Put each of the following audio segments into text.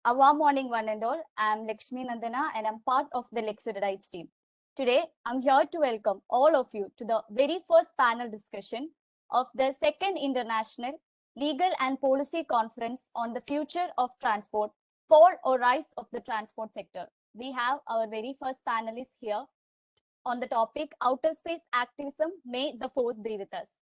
A warm morning, one and all. I'm Lakshmi Nandana and I'm part of the Lexuridites team. Today, I'm here to welcome all of you to the very first panel discussion of the second International Legal and Policy Conference on the Future of Transport, Fall or Rise of the Transport Sector. We have our very first panelist here on the topic Outer Space Activism. May the Force be with us.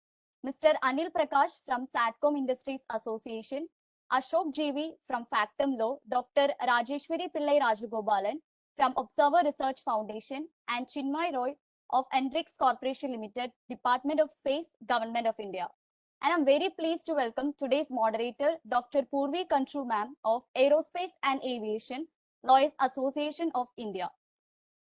Mr. Anil Prakash from Satcom Industries Association, Ashok GV from Factum Law, Dr. Rajeshwari Pillai Rajagopalan from Observer Research Foundation, and Chinmay Roy of Endrix Corporation Limited, Department of Space, Government of India. And I'm very pleased to welcome today's moderator, Dr. Purvi Kanchu ma'am of Aerospace and Aviation, Lawyers Association of India.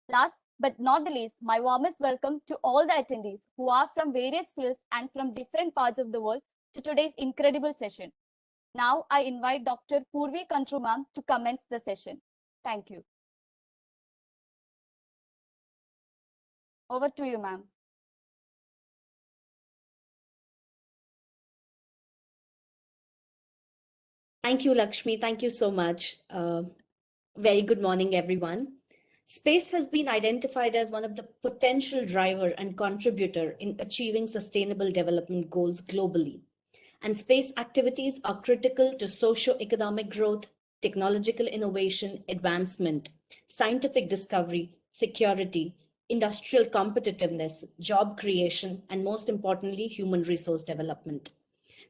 Last but not the least, my warmest welcome to all the attendees who are from various fields and from different parts of the world to today's incredible session. Now I invite Dr. Purvi Kanchu ma'am to commence the session. Thank you. Over to you, ma'am. Thank you, Lakshmi. Thank you so much. Very good morning, everyone. Space has been identified as one of the potential driver and contributor in achieving sustainable development goals globally. And space activities are critical to socio-economic growth, technological innovation, advancement, scientific discovery, security, industrial competitiveness, job creation, and most importantly, human resource development.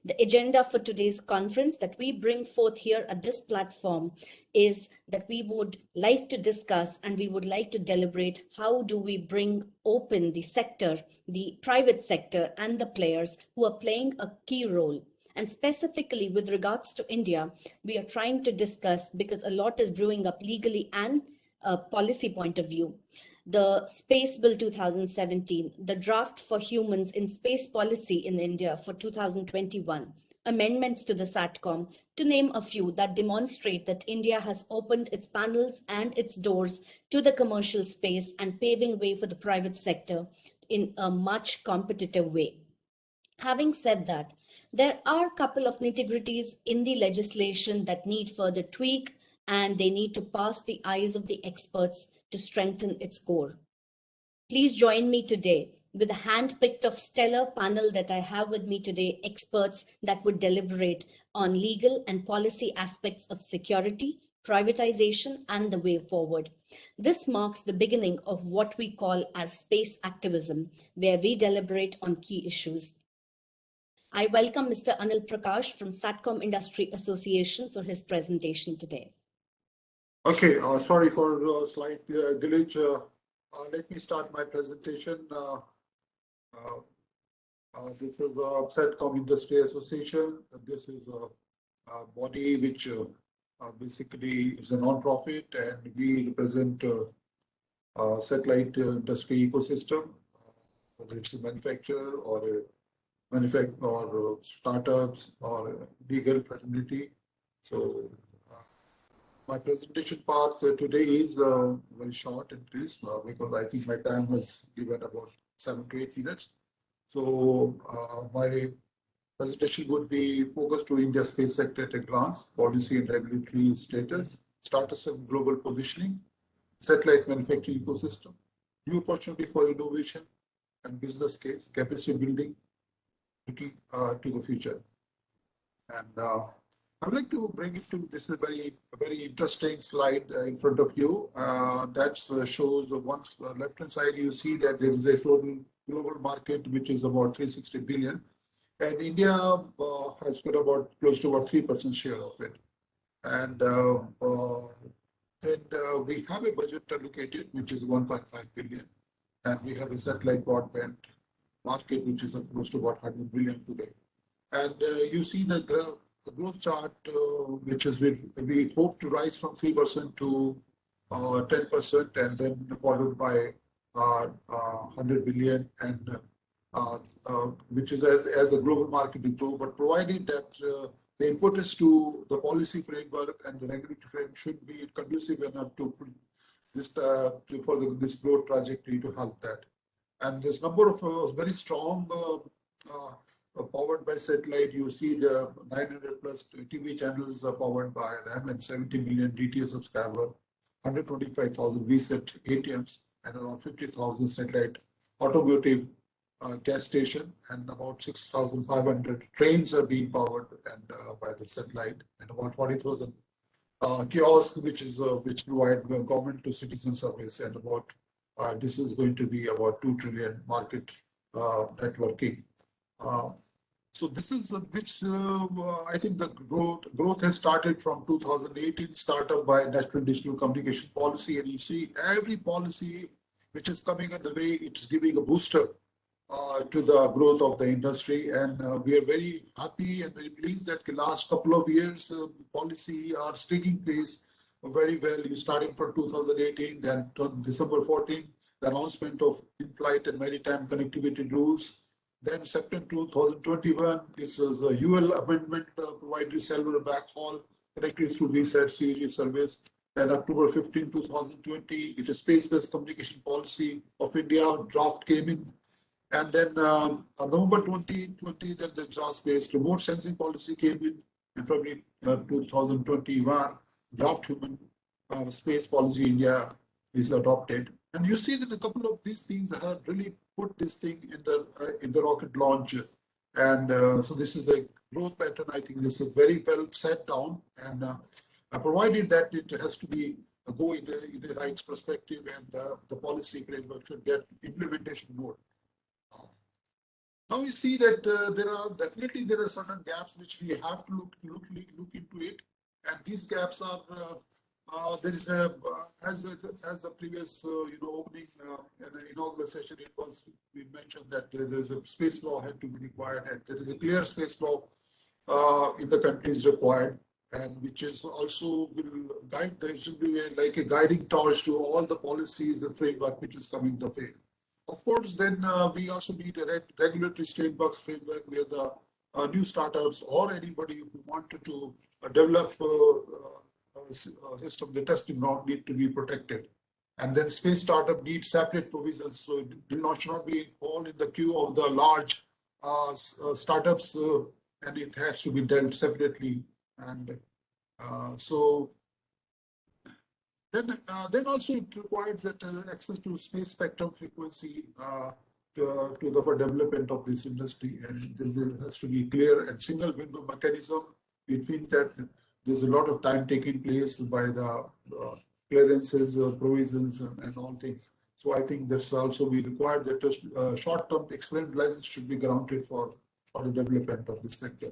The agenda for today's conference that we bring forth here at this platform is that we would like to discuss and we would like to deliberate how do we bring open the sector, the private sector and the players who are playing a key role. And specifically with regards to India, we are trying to discuss, because a lot is brewing up legally and a policy point of view, the Space Bill 2017, the draft for humans in space policy in India for 2021, amendments to the SATCOM, to name a few that demonstrate that India has opened its panels and its doors to the commercial space and paving way for the private sector in a much competitive way. Having said that, there are a couple of nitty-gritties in the legislation that need further tweak, and they need to pass the eyes of the experts to strengthen its core. Please join me today with a hand-picked of stellar panel that I have with me today, experts that would deliberate on legal and policy aspects of security, privatization, and the way forward. This marks the beginning of what we call as space activism, where we deliberate on key issues. I welcome Mr. Anil Prakash from Satcom Industry Association for his presentation today. Okay, sorry for slight glitch. Let me start my presentation. This is Satcom Industry Association. This is a body which basically is a non-profit, and we represent satellite industry ecosystem, whether it's a manufacturer or startups or legal fraternity. So my presentation part today is very short and crisp because I think my time was given about 7 to 8 minutes. So my presentation would be focused to India's space sector at a glance, policy and regulatory status, status and global positioning, satellite manufacturing ecosystem, new opportunity for innovation and business case, capacity building to the future. And I would like to bring it to, this is a very interesting slide in front of you that shows once left-hand side, you see that there is a total global market which is about 360 billion, and India has got about close to about 3% share of it. And we have a budget allocated which is 1.5 billion, and we have a satellite broadband market which is close to about 100 billion today. And you see the growth chart, which is we hope to rise from 3% to 10%, and then followed by 100 billion, and which is as the global market improves. But provided that the impetus to the policy framework and the regulatory framework should be conducive enough to put this this growth trajectory to help that. And there's number of very strong powered by satellite. You see the 900 plus TV channels are powered by them, and 70 million DTH subscriber, 125,000 VSAT ATMs, and around 50,000 satellite automotive gas station, and about 6,500 trains are being powered and by the satellite, and about 40,000 kiosks, which provide government to citizen service, and about this is going to be about 2 trillion market networking. So this is which I think the growth has started from 2018, startup by National Digital Communication Policy, and you see every policy which is coming in the way, it's giving a booster to the growth of the industry, and we are very happy and very pleased that the last couple of years policy are taking place very well. You starting from 2018, then December 14, the announcement of in-flight and maritime connectivity rules. Then September 2021, this was a UL amendment provided cellular backhaul connected through VSAT CUG service. Then October 15, 2020, it is space-based communication policy of India draft came in. And then November 2020, then the draft-based remote sensing policy came in. And February 2021, draft human space policy India is adopted. And you see that a couple of these things have really put this thing in the rocket launch. And so this is a growth pattern. I think this is very well set down, and provided that it has to be go in the right perspective, and the policy framework should get implementation mode. Now we see that there are certain gaps which we have to look into it, and these gaps are there is a as a previous opening and inaugural session, we mentioned that there is a space law had to be required, and there is a clear space law in the country is required, and which is also will guide. There should be like a guiding torch to all the policies, the framework which is coming the way. Of course, then we also need a regulatory framework where the new startups or anybody who wanted to develop a system, the testing ground need to be protected. And then space startup needs separate provisions, so it should not be all in the queue of the large startups, and it has to be dealt separately. And so then also it requires that access to space spectrum frequency for development of this industry, and there has to be clear and single window mechanism between that. There's a lot of time taking place by the clearances, provisions, and all things. So I think that's also be required that short-term experience license should be granted for the development of this sector.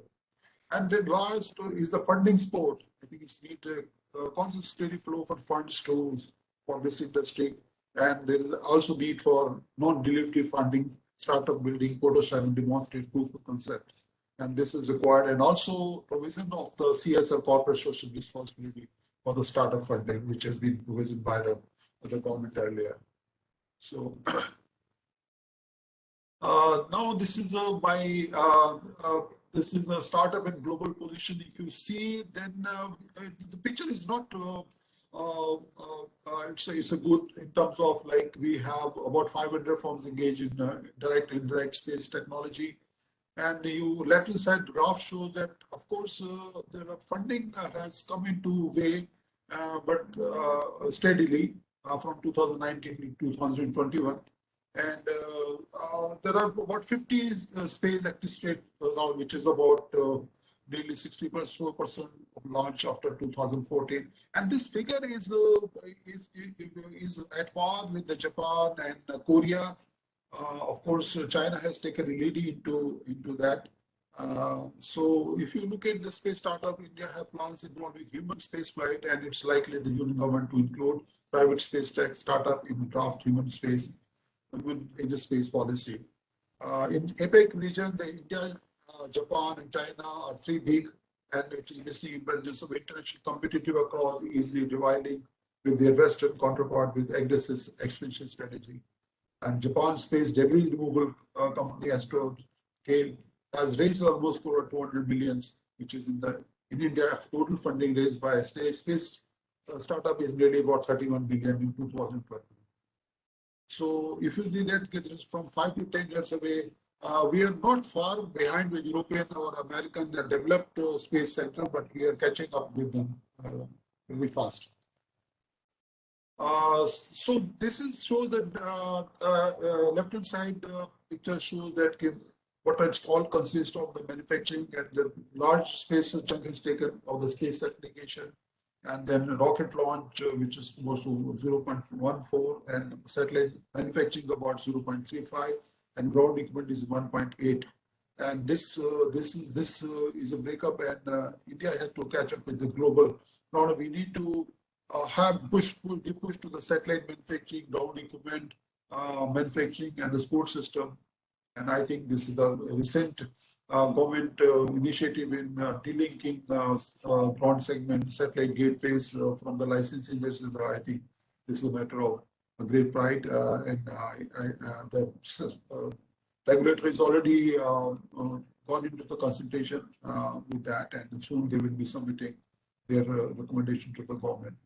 And then last is the funding support. I think it's need a constant steady flow for funds for this industry, and there is also need for non-delivery funding, startup building, prototype, and demonstrate proof of concept. And this is required, and also provision of the CSR, corporate social responsibility, for the startup funding, which has been provisioned by the government earlier. So now this is this is a startup and global position. If you see, then the picture is not. It's a good in terms of like we have about 500 firms engaged in direct indirect space technology. And you left-hand side graph shows that, of course, the funding has come into way, but steadily from 2019 to 2021. And there are about 50 space active state now, which is about nearly 60% of launch after 2014. And this figure is at par with the Japan and Korea. Of course, China has taken a lead into that. So if you look at the space startup, India have plans involving human space flight, and it's likely the union government to include private space tech startup in the draft human space in the space policy. In APEC region, the India, Japan, and China are three big, and it is basically emergence of international competitive across easily dividing with their Western counterpart with aggressive expansion strategy. And Japan's space debris removal company Astro has raised almost over 200 billions, which is in India. Total funding raised by space startup is nearly about 31 billion in 2020. So if you see that from 5 to 10 years away, We are not far behind the European or American developed space sector, but we are catching up with them really fast. So this is shows that left-hand side picture shows that what it's called consists of the manufacturing, and the large space chunk is taken of the space application, and then rocket launch, which is close to 0.14, and satellite manufacturing about 0.35, and ground equipment is 1.8. And this is a breakup, and India has to catch up with the global. Now we need to have push to the satellite manufacturing, ground equipment manufacturing, and the support system. And I think this is the recent government initiative in delinking ground segment satellite gateways from the licensing. I think this is a matter of a great pride, and the regulator is already gone into the consultation with that, and soon they will be submitting their recommendation to the government.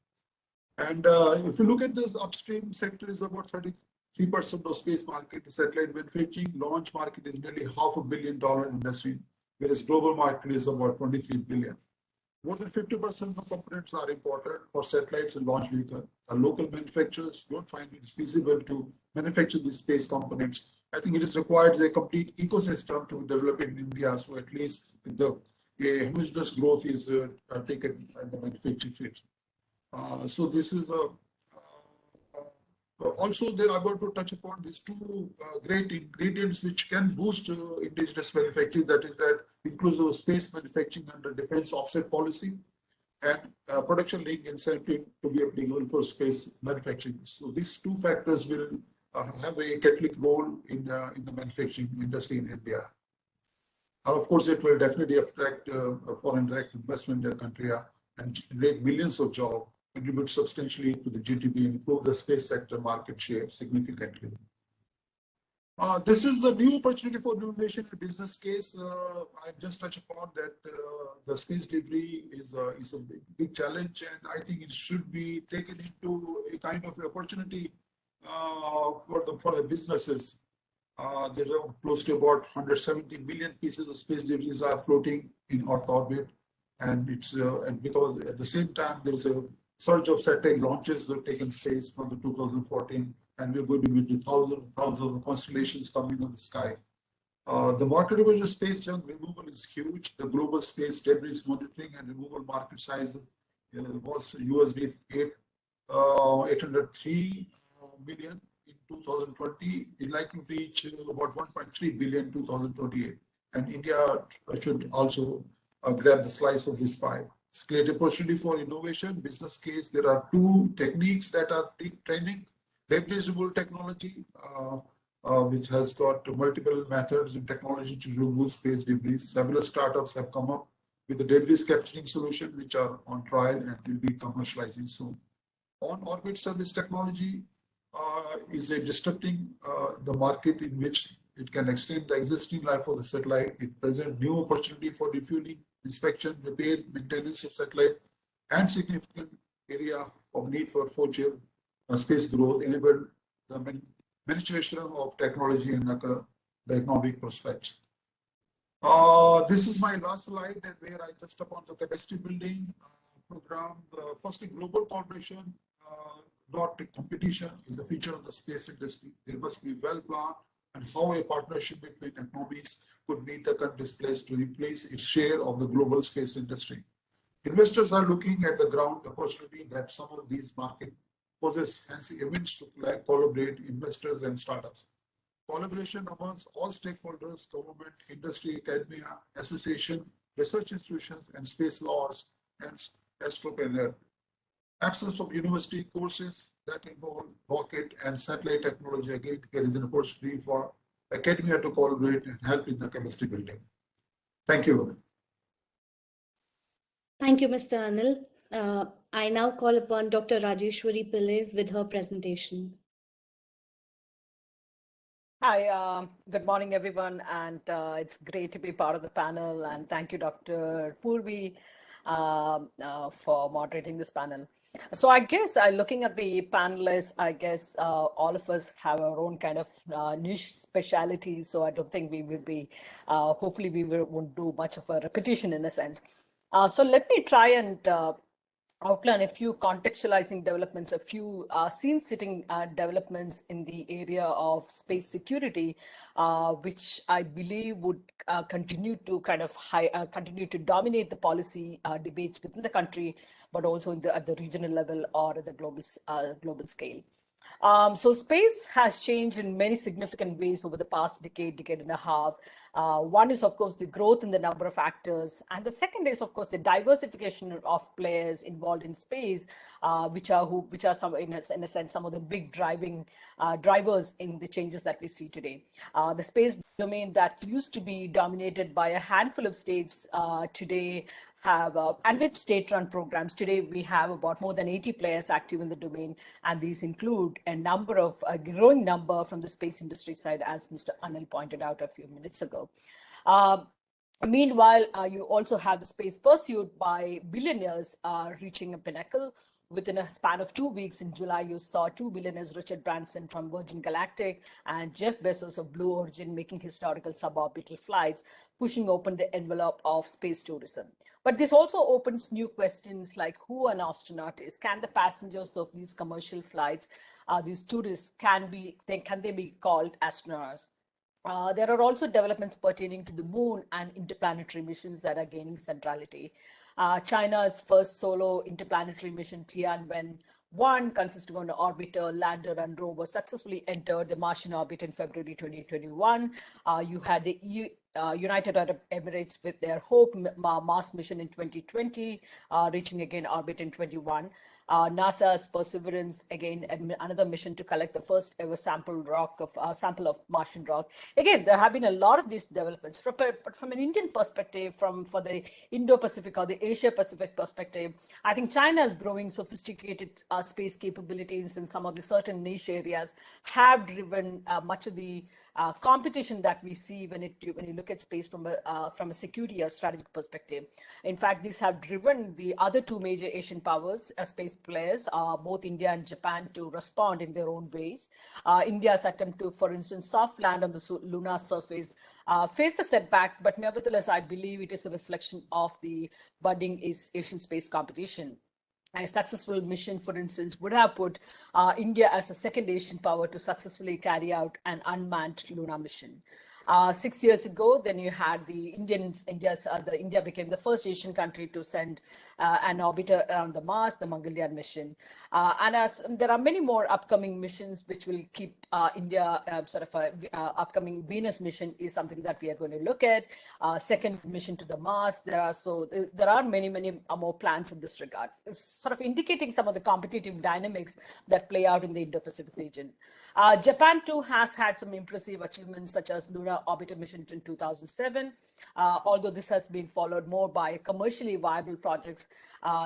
And if you look at this upstream sector is about 33% of space market, satellite manufacturing, launch market is nearly $500 million industry, whereas global market is about 23 billion. More than 50% of components are imported for satellites and launch vehicles. Local manufacturers don't find it feasible to manufacture these space components. I think it is required a complete ecosystem to develop in India, so at least the homogeneous growth is taken in the manufacturing field. So this is also there I'm going to touch upon these two great ingredients which can boost indigenous manufacturing, that is that inclusive space manufacturing under defense offset policy, and production link incentive to be applicable for space manufacturing. So these two factors will have a catalytic role in the manufacturing industry in India. Of course, it will definitely attract foreign direct investment in the country and generate millions of jobs, contribute substantially to the GDP, and improve the space sector market share significantly. This is a new opportunity for innovation and business case. I just touched upon that the space delivery is a big challenge, and I think it should be taken into a kind of opportunity for the businesses. There are close to about 170 billion pieces of space debris are floating in Earth orbit, and it's and because at the same time there is a surge of satellite launches that have taken place from the 2014, and we're going to be thousands of constellations coming on the sky. The market of space junk removal is huge. The global space debris monitoring and removal market size was USD 803 million in 2020. It likely to reach about 1.3 billion in 2028, and India should also grab the slice of this pie. It's great opportunity for innovation, business case. There are two techniques that are training. Debris removal technology, which has got multiple methods and technology to remove space debris. Several startups have come up with the debris capturing solution, which are on trial and will be commercializing soon. On-orbit service technology is a disrupting the market in which it can extend the existing life of the satellite. It presents new opportunity for refueling, inspection, repair, maintenance of satellite, and significant area of need for future space growth, enable the maturation of technology and the economic prospects. This is my last slide, and where I touched upon the capacity building program. Firstly, global cooperation, not competition, is the future of the space industry. There must be well planned and how a partnership between economies could meet the country's pledge to increase its share of the global space industry. Investors are looking at the ground opportunity that some of these markets possess, hence events to collaborate investors and startups. Collaboration amongst all stakeholders, government, industry, academia, association, research institutions, and space laws and astropreneur. Absence of university courses that involve rocket and satellite technology, again, there is an opportunity for academia to collaborate and help in the chemistry building. Thank you. Thank you, Mr. Anil. I now call upon Dr. Rajeshwari Pillai with her presentation. Hi, good morning, everyone, and it's great to be part of the panel. And thank you, Dr. Purvi. for moderating this panel. So I guess looking at the panelists, I guess all of us have our own kind of niche specialty. So I don't think we will be, hopefully won't do much of a repetition in a sense. So let me try and outline a few contextualizing developments, a few scene-setting developments in the area of space security, which I believe would continue to continue to dominate the policy debates within the country, but also at the regional level or at the global scale. So space has changed in many significant ways over the past decade and a half. One is, of course, the growth in the number of actors. And the second is, of course, the diversification of players involved in space, which are some, in a sense, some of the big drivers in the changes that we see today. The space domain that used to be dominated by a handful of states today have, and with state-run programs, today we have about more than 80 players active in the domain, and these include a growing number from the space industry side, as Mr. Anil pointed out a few minutes ago. Meanwhile, you also have the space pursued by billionaires reaching a pinnacle. Within a span of 2 weeks in July, you saw two billionaires, Richard Branson from Virgin Galactic and Jeff Bezos of Blue Origin, making historical suborbital flights, pushing open the envelope of space tourism. But this also opens new questions like who an astronaut is. Can the passengers of these commercial flights, these tourists, can they be called astronauts? There are also developments pertaining to the moon and interplanetary missions that are gaining centrality. China's first solo interplanetary mission, Tianwen-1, consisting of an orbiter, lander, and rover, successfully entered the Martian orbit in February 2021. You had the United Arab Emirates with their Hope Mars mission in 2020, reaching again orbit in 21. NASA's Perseverance, again, another mission to collect the first ever sample of Martian rock. Again, there have been a lot of these developments. But from an Indian perspective, for the Indo-Pacific or the Asia-Pacific perspective, I think China's growing sophisticated space capabilities in some of the certain niche areas have driven much of the competition that we see when you look at space from a security or strategic perspective. In fact, these have driven the other two major Asian powers, space players, both India and Japan, to respond in their own ways. India's attempt to, for instance, soft land on the lunar surface faced a setback, but nevertheless, I believe it is a reflection of the budding Asian space competition. A successful mission, for instance, would have put India as a second Asian power to successfully carry out an unmanned lunar mission. 6 years ago, then you had India became the first Asian country to send an orbiter around the Mars, the Mangalyaan mission. And as there are many more upcoming missions which will keep India upcoming Venus mission is something that we are going to look at. Second mission to the Mars. There are many more plans in this regard. It's sort of indicating some of the competitive dynamics that play out in the Indo-Pacific region. Japan too has had some impressive achievements, such as lunar orbiter mission in 2007. Although this has been followed more by commercially viable projects.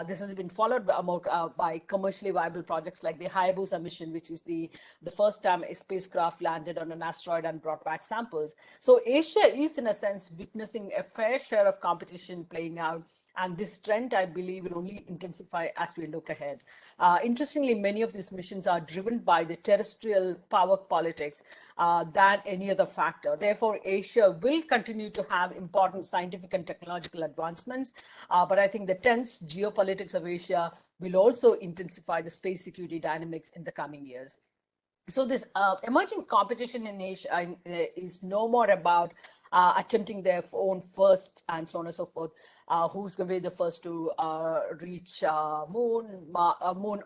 This has been followed by commercially viable projects like the Hayabusa mission, which is the first time a spacecraft landed on an asteroid and brought back samples. So Asia is, in a sense, witnessing a fair share of competition playing out. And this trend, I believe, will only intensify as we look ahead. Interestingly, many of these missions are driven by the terrestrial power politics than any other factor. Therefore, Asia will continue to have important scientific and technological advancements. But I think the tense geopolitics of Asia will also intensify the space security dynamics in the coming years. So this emerging competition in Asia is no more about attempting their own first and so on and so forth. Who's going to be the first to reach moon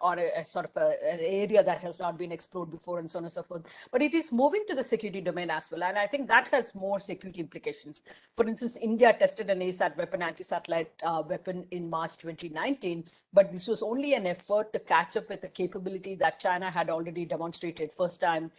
or a sort of an area that has not been explored before and so on and so forth. But it is moving to the security domain as well. And I think that has more security implications. For instance, India tested an ASAT weapon, anti-satellite weapon in March 2019. But this was only an effort to catch up with the capability that China had already demonstrated first time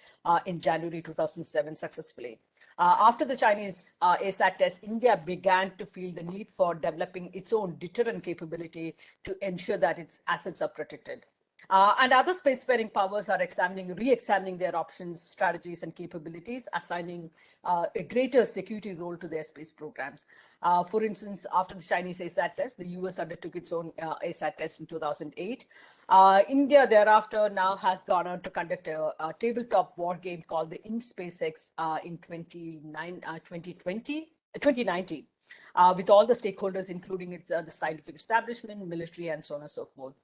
in January 2007 successfully. After the Chinese ASAT test, India began to feel the need for developing its own deterrent capability to ensure that its assets are protected. And other spacefaring powers are re-examining their options, strategies, and capabilities, assigning a greater security role to their space programs. For instance, after the Chinese ASAT test, the US undertook its own ASAT test in 2008. India thereafter now has gone on to conduct a tabletop war game called the InSpaceX in 2019, with all the stakeholders, including the scientific establishment, military, and so on and so forth.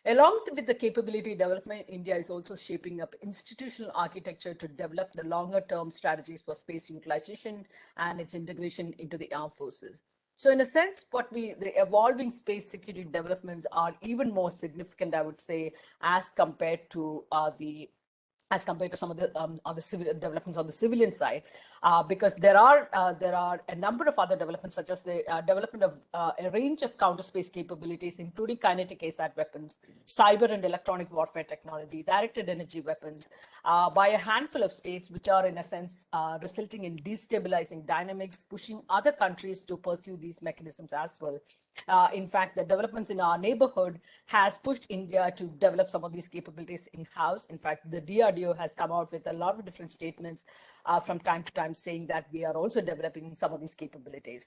Along with the capability development, India is also shaping up institutional architecture to develop the longer-term strategies for space utilization and its integration into the armed forces. So in a sense, the evolving space security developments are even more significant, I would say, as compared to some of the civil developments on the civilian side, because there are a number of other developments, such as the development of a range of counter space capabilities, including kinetic ASAT weapons, cyber and electronic warfare technology, directed energy weapons, by a handful of states, which are in a sense resulting in destabilizing dynamics, pushing other countries to pursue these mechanisms as well. In fact, the developments in our neighborhood has pushed India to develop some of these capabilities in-house. In fact, the DRDO has come out with a lot of different statements from time to time saying that we are also developing some of these capabilities.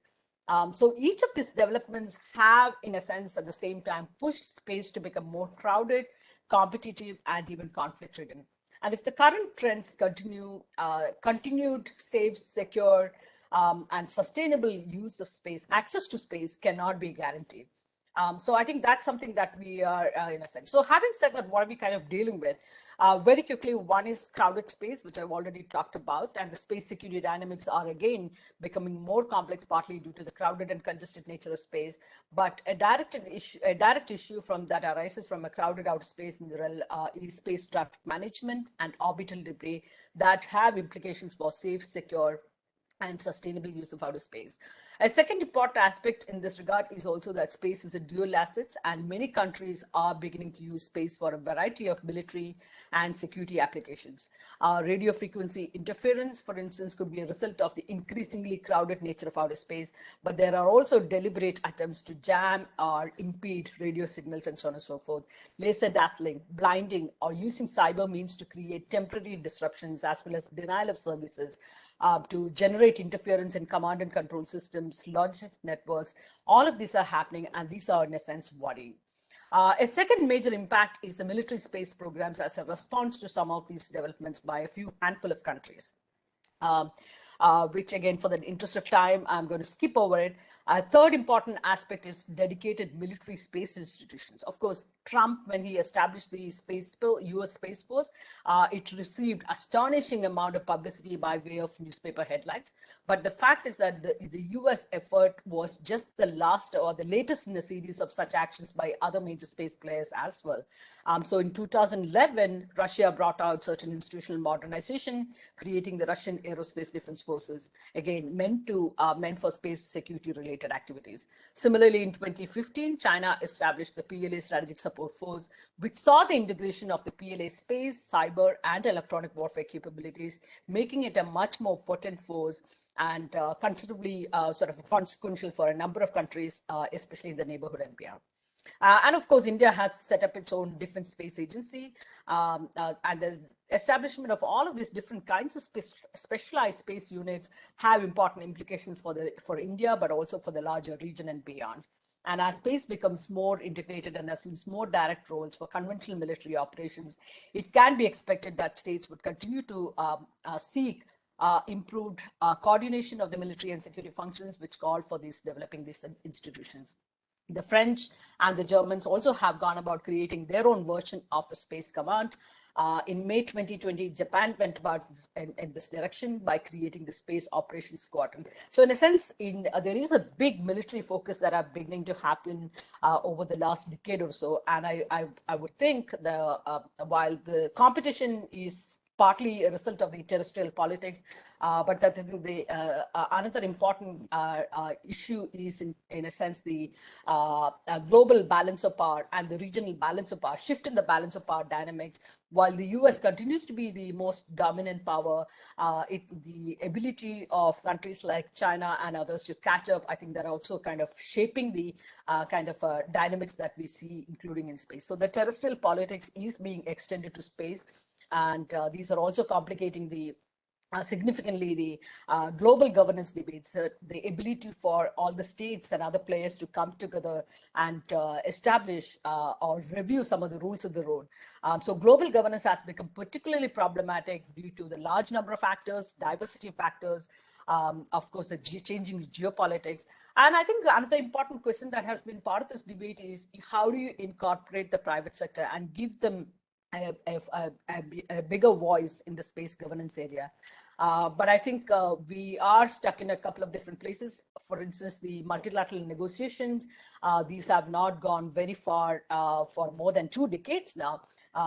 So each of these developments have, in a sense, at the same time, pushed space to become more crowded, competitive, and even conflict-ridden. And if the current trends continue, continued safe, secure, and sustainable use of space, access to space cannot be guaranteed. So I think that's something that we are in a sense. So having said that, what are we kind of dealing with? Very quickly, one is crowded space, which I've already talked about, and the space security dynamics are again becoming more complex, partly due to the crowded and congested nature of space. But a direct issue from that arises from a crowded outer space in the realm is space traffic management and orbital debris that have implications for safe, secure, and sustainable use of outer space. A second important aspect in this regard is also that space is a dual asset, and many countries are beginning to use space for a variety of military and security applications. Radio frequency interference, for instance, could be a result of the increasingly crowded nature of outer space, but there are also deliberate attempts to jam or impede radio signals and so on and so forth. Laser dazzling, blinding, or using cyber means to create temporary disruptions as well as denial of services to generate interference in command and control systems, logistic networks. All of these are happening, and these are in a sense worrying. A second major impact is the military space programs as a response to some of these developments by a handful of countries. Which again, for the interest of time, I'm going to skip over it. A third important aspect is dedicated military space institutions. Of course, Trump, when he established the US Space Force, it received astonishing amount of publicity by way of newspaper headlines. But the fact is that the US effort was just the latest in a series of such actions by other major space players as well. So in 2011, Russia brought out certain institutional modernization, creating the Russian Aerospace Defense Forces, again, meant for space security related activities. Similarly, in 2015, China established the PLA Strategic Support Force, which saw the integration of the PLA space, cyber, and electronic warfare capabilities, making it a much more potent force and considerably sort of consequential for a number of countries, especially in the neighborhood and beyond. And of course, India has set up its own defense space agency, and the establishment of all of these different kinds of specialized space units have important implications for India, but also for the larger region and beyond. And as space becomes more integrated and assumes more direct roles for conventional military operations, it can be expected that states would continue to seek improved coordination of the military and security functions, which call for developing these institutions. The French and the Germans also have gone about creating their own version of the Space Command. In May 2020, Japan went about in this direction by creating the Space Operations Squadron. So in a sense, there is a big military focus that are beginning to happen over the last decade or so. And I would think while the competition is partly a result of the terrestrial politics, but I think another important issue is, in a sense, the global balance of power and the regional balance of power, shift in the balance of power dynamics. While the US continues to be the most dominant power, the ability of countries like China and others to catch up, I think they're also kind of shaping the kind of dynamics that we see, including in space. So the terrestrial politics is being extended to space. And these are also complicating the significantly the global governance debates, the ability for all the states and other players to come together and establish or review some of the rules of the road. So global governance has become particularly problematic due to the large number of factors, diversity of factors, of course, the changing geopolitics. And I think another important question that has been part of this debate is how do you incorporate the private sector and give them a bigger voice in the space governance area. But I think we are stuck in a couple of different places. For instance, the multilateral negotiations, these have not gone very far for more than 2 decades now.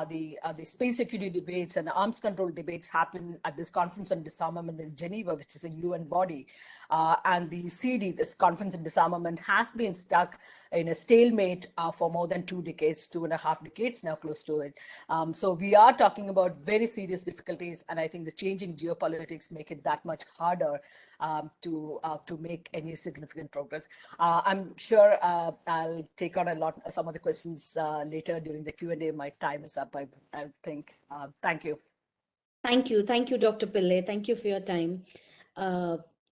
The space security debates and the arms control debates happen at this conference on disarmament in Geneva, which is a UN body. And the CD, this conference on disarmament, has been stuck in a stalemate for more than 2 decades, 2.5 decades now, close to it. So we are talking about very serious difficulties, and I think the changing geopolitics make it that much harder to make any significant progress. I'm sure I'll take on some of the questions later during the Q&A. My time is up, I think. Thank you. Thank you, Dr. Pillai. Thank you for your time.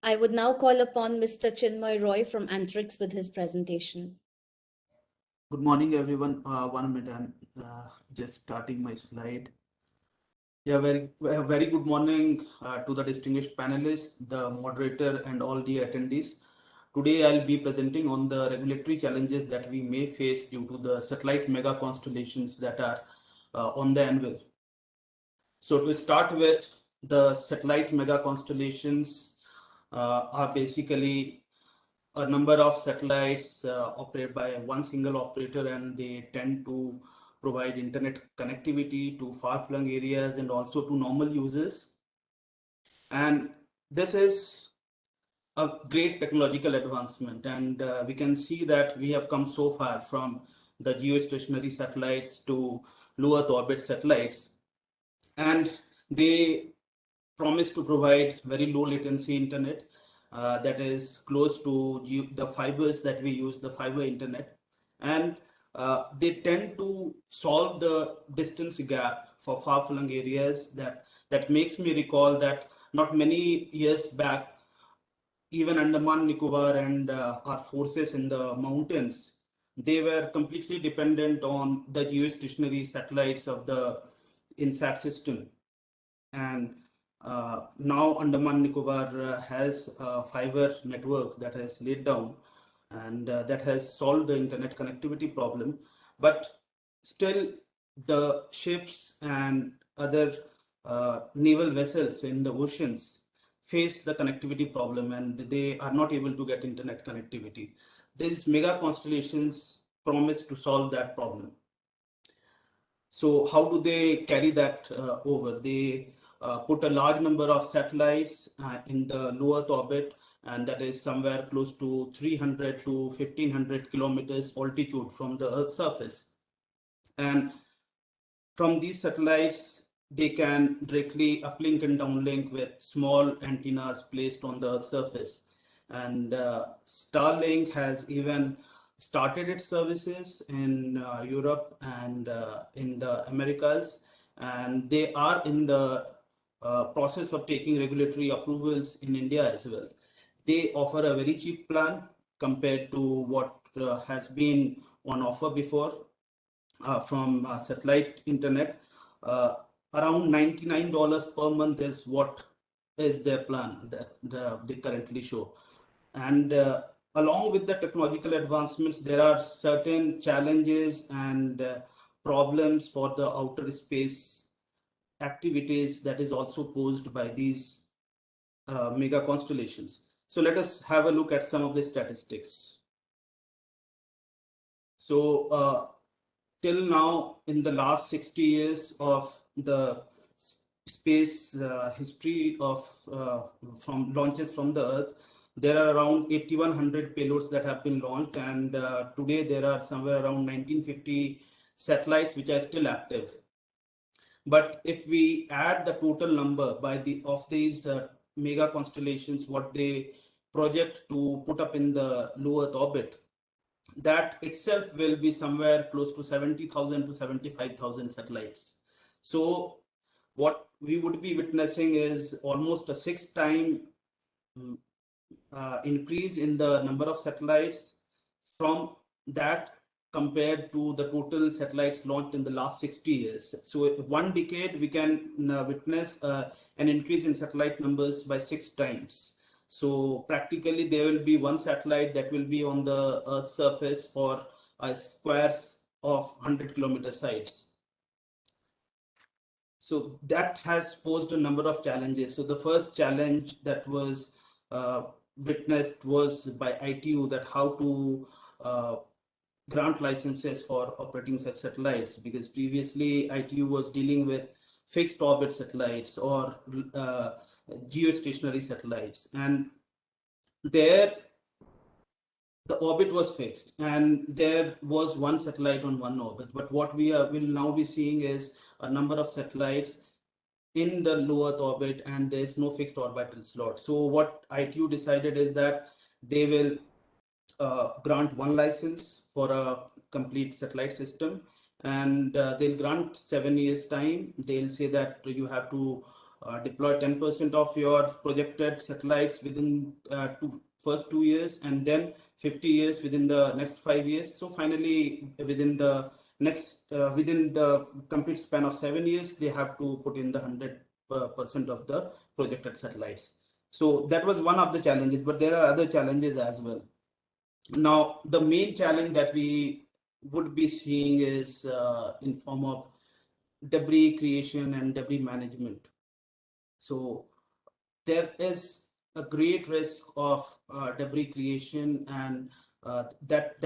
I would now call upon Mr. Chinmay Roy from Anthrics with his presentation. Good morning, everyone. 1 minute, I'm just starting my slide. Yeah, very good morning to the distinguished panelists, the moderator, and all the attendees. Today, I'll be presenting on the regulatory challenges that we may face due to the satellite mega constellations that are on the anvil. So to start with, the satellite mega constellations are basically a number of satellites operated by one single operator, and they tend to provide internet connectivity to far-flung areas and also to normal users. And this is a great technological advancement, and we can see that we have come so far from the geostationary satellites to low Earth orbit satellites, and they promise to provide very low latency internet that is close to the fibers that we use, the fiber internet, and they tend to solve the distance gap for far-flung areas. That makes me recall that not many years back, even Andaman Nicobar and our forces in the mountains, they were completely dependent on the geostationary satellites of the INSAT system. And now Andaman Nicobar has a fiber network that has laid down, and that has solved the internet connectivity problem. But still, the ships and other naval vessels in the oceans face the connectivity problem, and they are not able to get internet connectivity. These mega constellations promise to solve that problem. So how do they carry that over? They put a large number of satellites in the low Earth orbit, and that is somewhere close to 300 to 1500 kilometers altitude from the Earth's surface. And from these satellites, they can directly uplink and downlink with small antennas placed on the Earth's surface. And Starlink has even started its services in Europe and in the Americas, and they are in the process of taking regulatory approvals in India as well. They offer a very cheap plan compared to what has been on offer before from satellite internet. Around $99 per month is what is their plan that they currently show. And along with the technological advancements, there are certain challenges and problems for the outer space activities that is also posed by these mega constellations. So let us have a look at some of the statistics. So till now, in the last 60 years of the space history of from launches from the Earth, there are around 8,100 payloads that have been launched, and today there are somewhere around 1950 satellites which are still active. But if we add the total number of these mega constellations, what they project to put up in the low Earth orbit, that itself will be somewhere close to 70,000 to 75,000 satellites. So what we would be witnessing is almost a 6-time increase in the number of satellites from that compared to the total satellites launched in the last 60 years. So 1 decade, we can witness an increase in satellite numbers by 6 times. So practically there will be one satellite that will be on the Earth's surface for a squares of 100-kilometer size. So that has posed a number of challenges. So the first challenge that was witnessed was by ITU, that how to grant licenses for operating such satellites, because previously ITU was dealing with fixed orbit satellites or geostationary satellites, and there the orbit was fixed and there was one satellite on one orbit. But what we will now be seeing is a number of satellites in the low Earth orbit, and there's no fixed orbital slot. So what ITU decided is that they will grant one license for a complete satellite system, and they'll grant 7 years time. They'll say that you have to deploy 10% of your projected satellites within first 2 years, and then 50 years within the next 5 years. So finally, within the within the complete span of 7 years, they have to put in the 100% of the projected satellites. So that was one of the challenges, but there are other challenges as well. Now, the main challenge that we would be seeing is in form of debris creation and debris management. So there is a great risk of debris creation, and that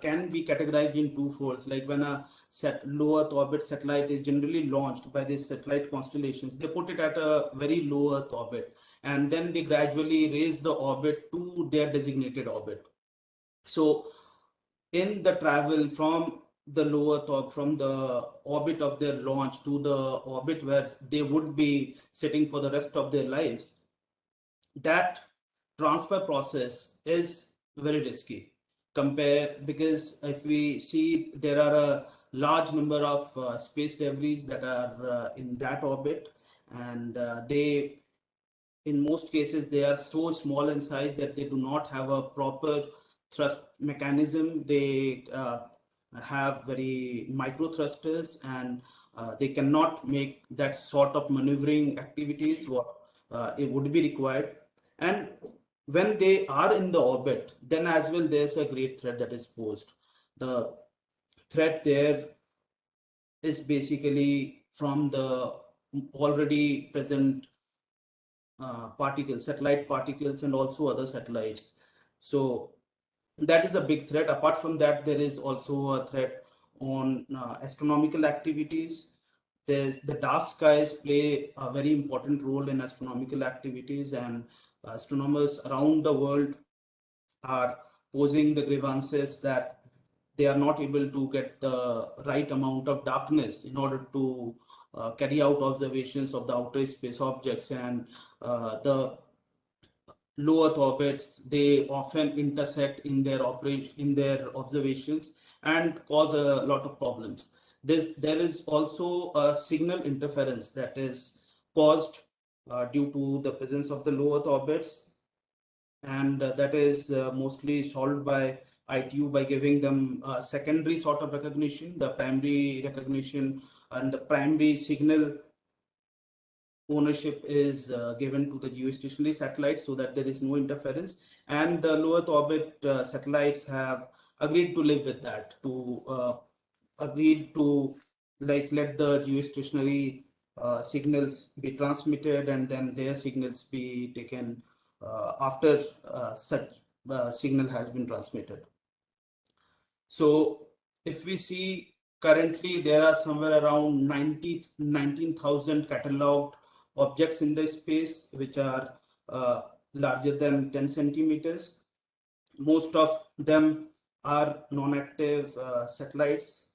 can be categorized in two folds. Like when a low Earth orbit satellite is generally launched by these satellite constellations, they put it at a very low Earth orbit, and then they gradually raise the orbit to their designated orbit. So in the travel from the lower top, from the orbit of their launch to the orbit where they would be sitting for the rest of their lives, that transfer process is very risky because if we see, there are a large number of space debris that are in that orbit, and they, in most cases, they are so small in size that they do not have a proper thrust mechanism. They have very micro thrusters, and they cannot make that sort of maneuvering activities what it would be required. And when they are in the orbit, then as well there's a great threat that is posed. The threat there is basically from the already present particles, satellite particles, and also other satellites. So that is a big threat. Apart from that, there is also a threat on astronomical activities. There's the dark skies play a very important role in astronomical activities, and astronomers around the world are posing the grievances that they are not able to get the right amount of darkness in order to carry out observations of the outer space objects, and the low Earth orbits, they often intersect in their observations and cause a lot of problems. There is also a signal interference that is caused due to the presence of the low Earth orbits, and that is mostly solved by ITU by giving them a secondary sort of recognition. The primary recognition and the primary signal ownership is given to the geostationary satellites so that there is no interference, and the low Earth orbit satellites have agreed to live with that, to agreed to like let the geostationary signals be transmitted, and then their signals be taken after such signal has been transmitted. So if we see, currently there are somewhere around 19,000 cataloged objects in the space which are larger than 10 centimeters. Most of them are non-active satellites.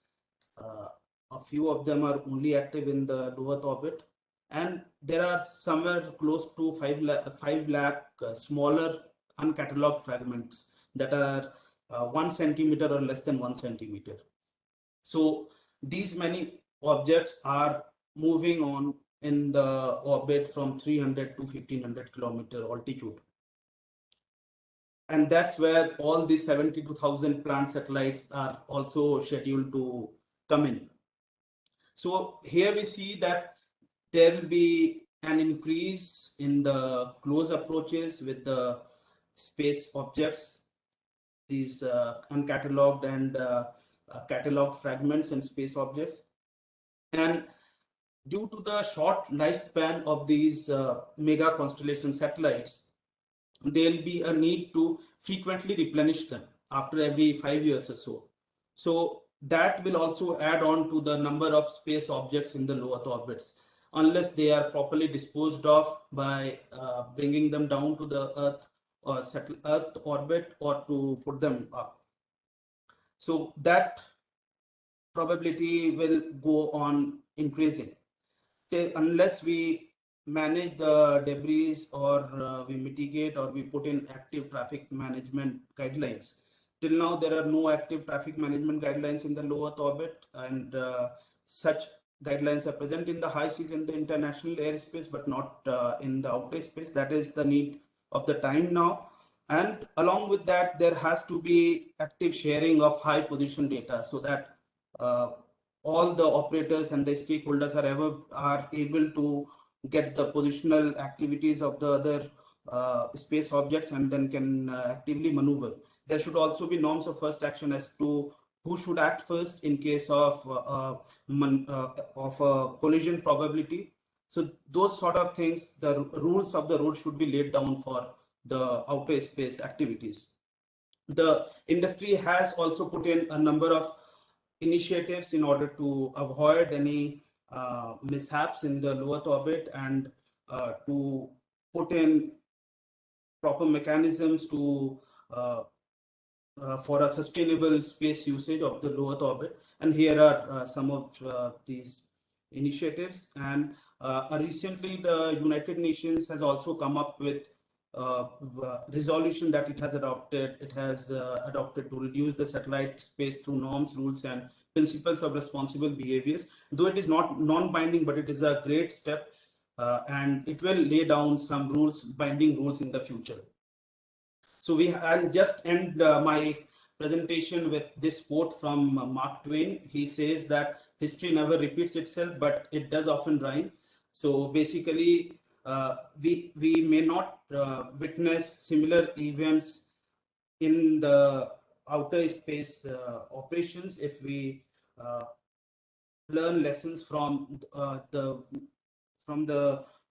A few of them are only active in the low Earth orbit, and there are somewhere close to 5 lakh smaller uncatalogued fragments that are 1 centimeter or less than 1 centimeter. So these many objects are moving on in the orbit from 300 to 1500 kilometer altitude. And that's where all these 72,000 planned satellites are also scheduled to come in. So here we see that there will be an increase in the close approaches with the space objects, these uncatalogued and cataloged fragments and space objects. And due to the short lifespan of these mega constellation satellites, there'll be a need to frequently replenish them after every 5 years or so. So that will also add on to the number of space objects in the low Earth orbits, unless they are properly disposed of by bringing them down to the Earth orbit or to put them up. So that probability will go on increasing unless we manage the debris or we mitigate or we put in active traffic management guidelines. Till now, there are no active traffic management guidelines in the low Earth orbit, and such guidelines are present in the high seas in the international airspace, but not in the outer space. That is the need of the time now. And along with that, there has to be active sharing of high position data so that all the operators and the stakeholders are able to get the positional activities of the other space objects and then can actively maneuver. There should also be norms of first action as to who should act first in case of a collision probability. So those sort of things, the rules of the road should be laid down for the outer space activities. The industry has also put in a number of initiatives in order to avoid any mishaps in the low Earth orbit and to put in proper mechanisms to for a sustainable space usage of the low Earth orbit. And here are some of these initiatives. And recently, the United Nations has also come up with resolution that it has adopted. It has adopted to reduce the satellite space through norms, rules, and principles of responsible behaviors. Though it is not non-binding, but it is a great step, and it will lay down some rules, binding rules in the future. So I'll just end my presentation with this quote from Mark Twain. He says that history never repeats itself, but it does often rhyme. So basically, we may not witness similar events in the outer space operations if we learn lessons from the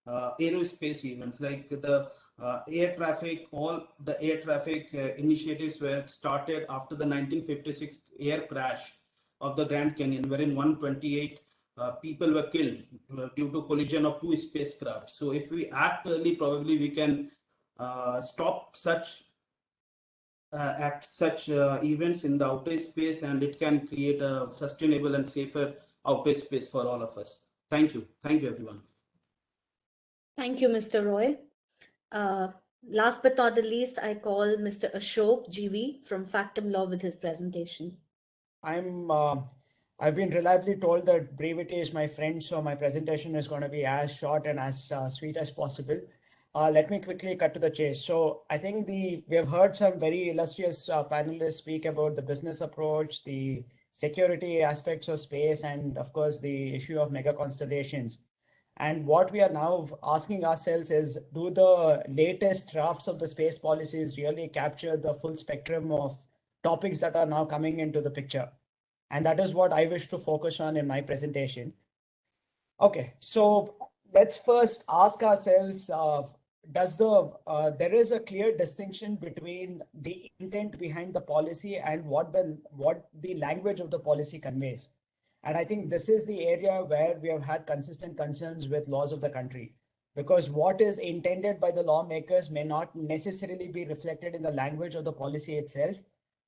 aerospace events, like the air traffic. All the air traffic initiatives were started after the 1956 air crash of the Grand Canyon, wherein 128 people were killed due to collision of two spacecraft. So if we act early, probably we can stop such events in the outer space, and it can create a sustainable and safer outer space for all of us. Thank you. Thank you, everyone. Thank you, Mr. Roy. Last but not the least, I call Mr. Ashok GV from Factum Law with his presentation. I've been reliably told that brevity is my friend, so my presentation is going to be as short and as sweet as possible. Let me quickly cut to the chase. So I think we have heard some very illustrious panelists speak about the business approach, the security aspects of space, and of course the issue of mega constellations. And what we are now asking ourselves is, do the latest drafts of the space policies really capture the full spectrum of topics that are now coming into the picture? And that is what I wish to focus on in my presentation. Okay, so let's first ask ourselves, there is a clear distinction between the intent behind the policy and what the language of the policy conveys. And I think this is the area where we have had consistent concerns with laws of the country, because what is intended by the lawmakers may not necessarily be reflected in the language of the policy itself.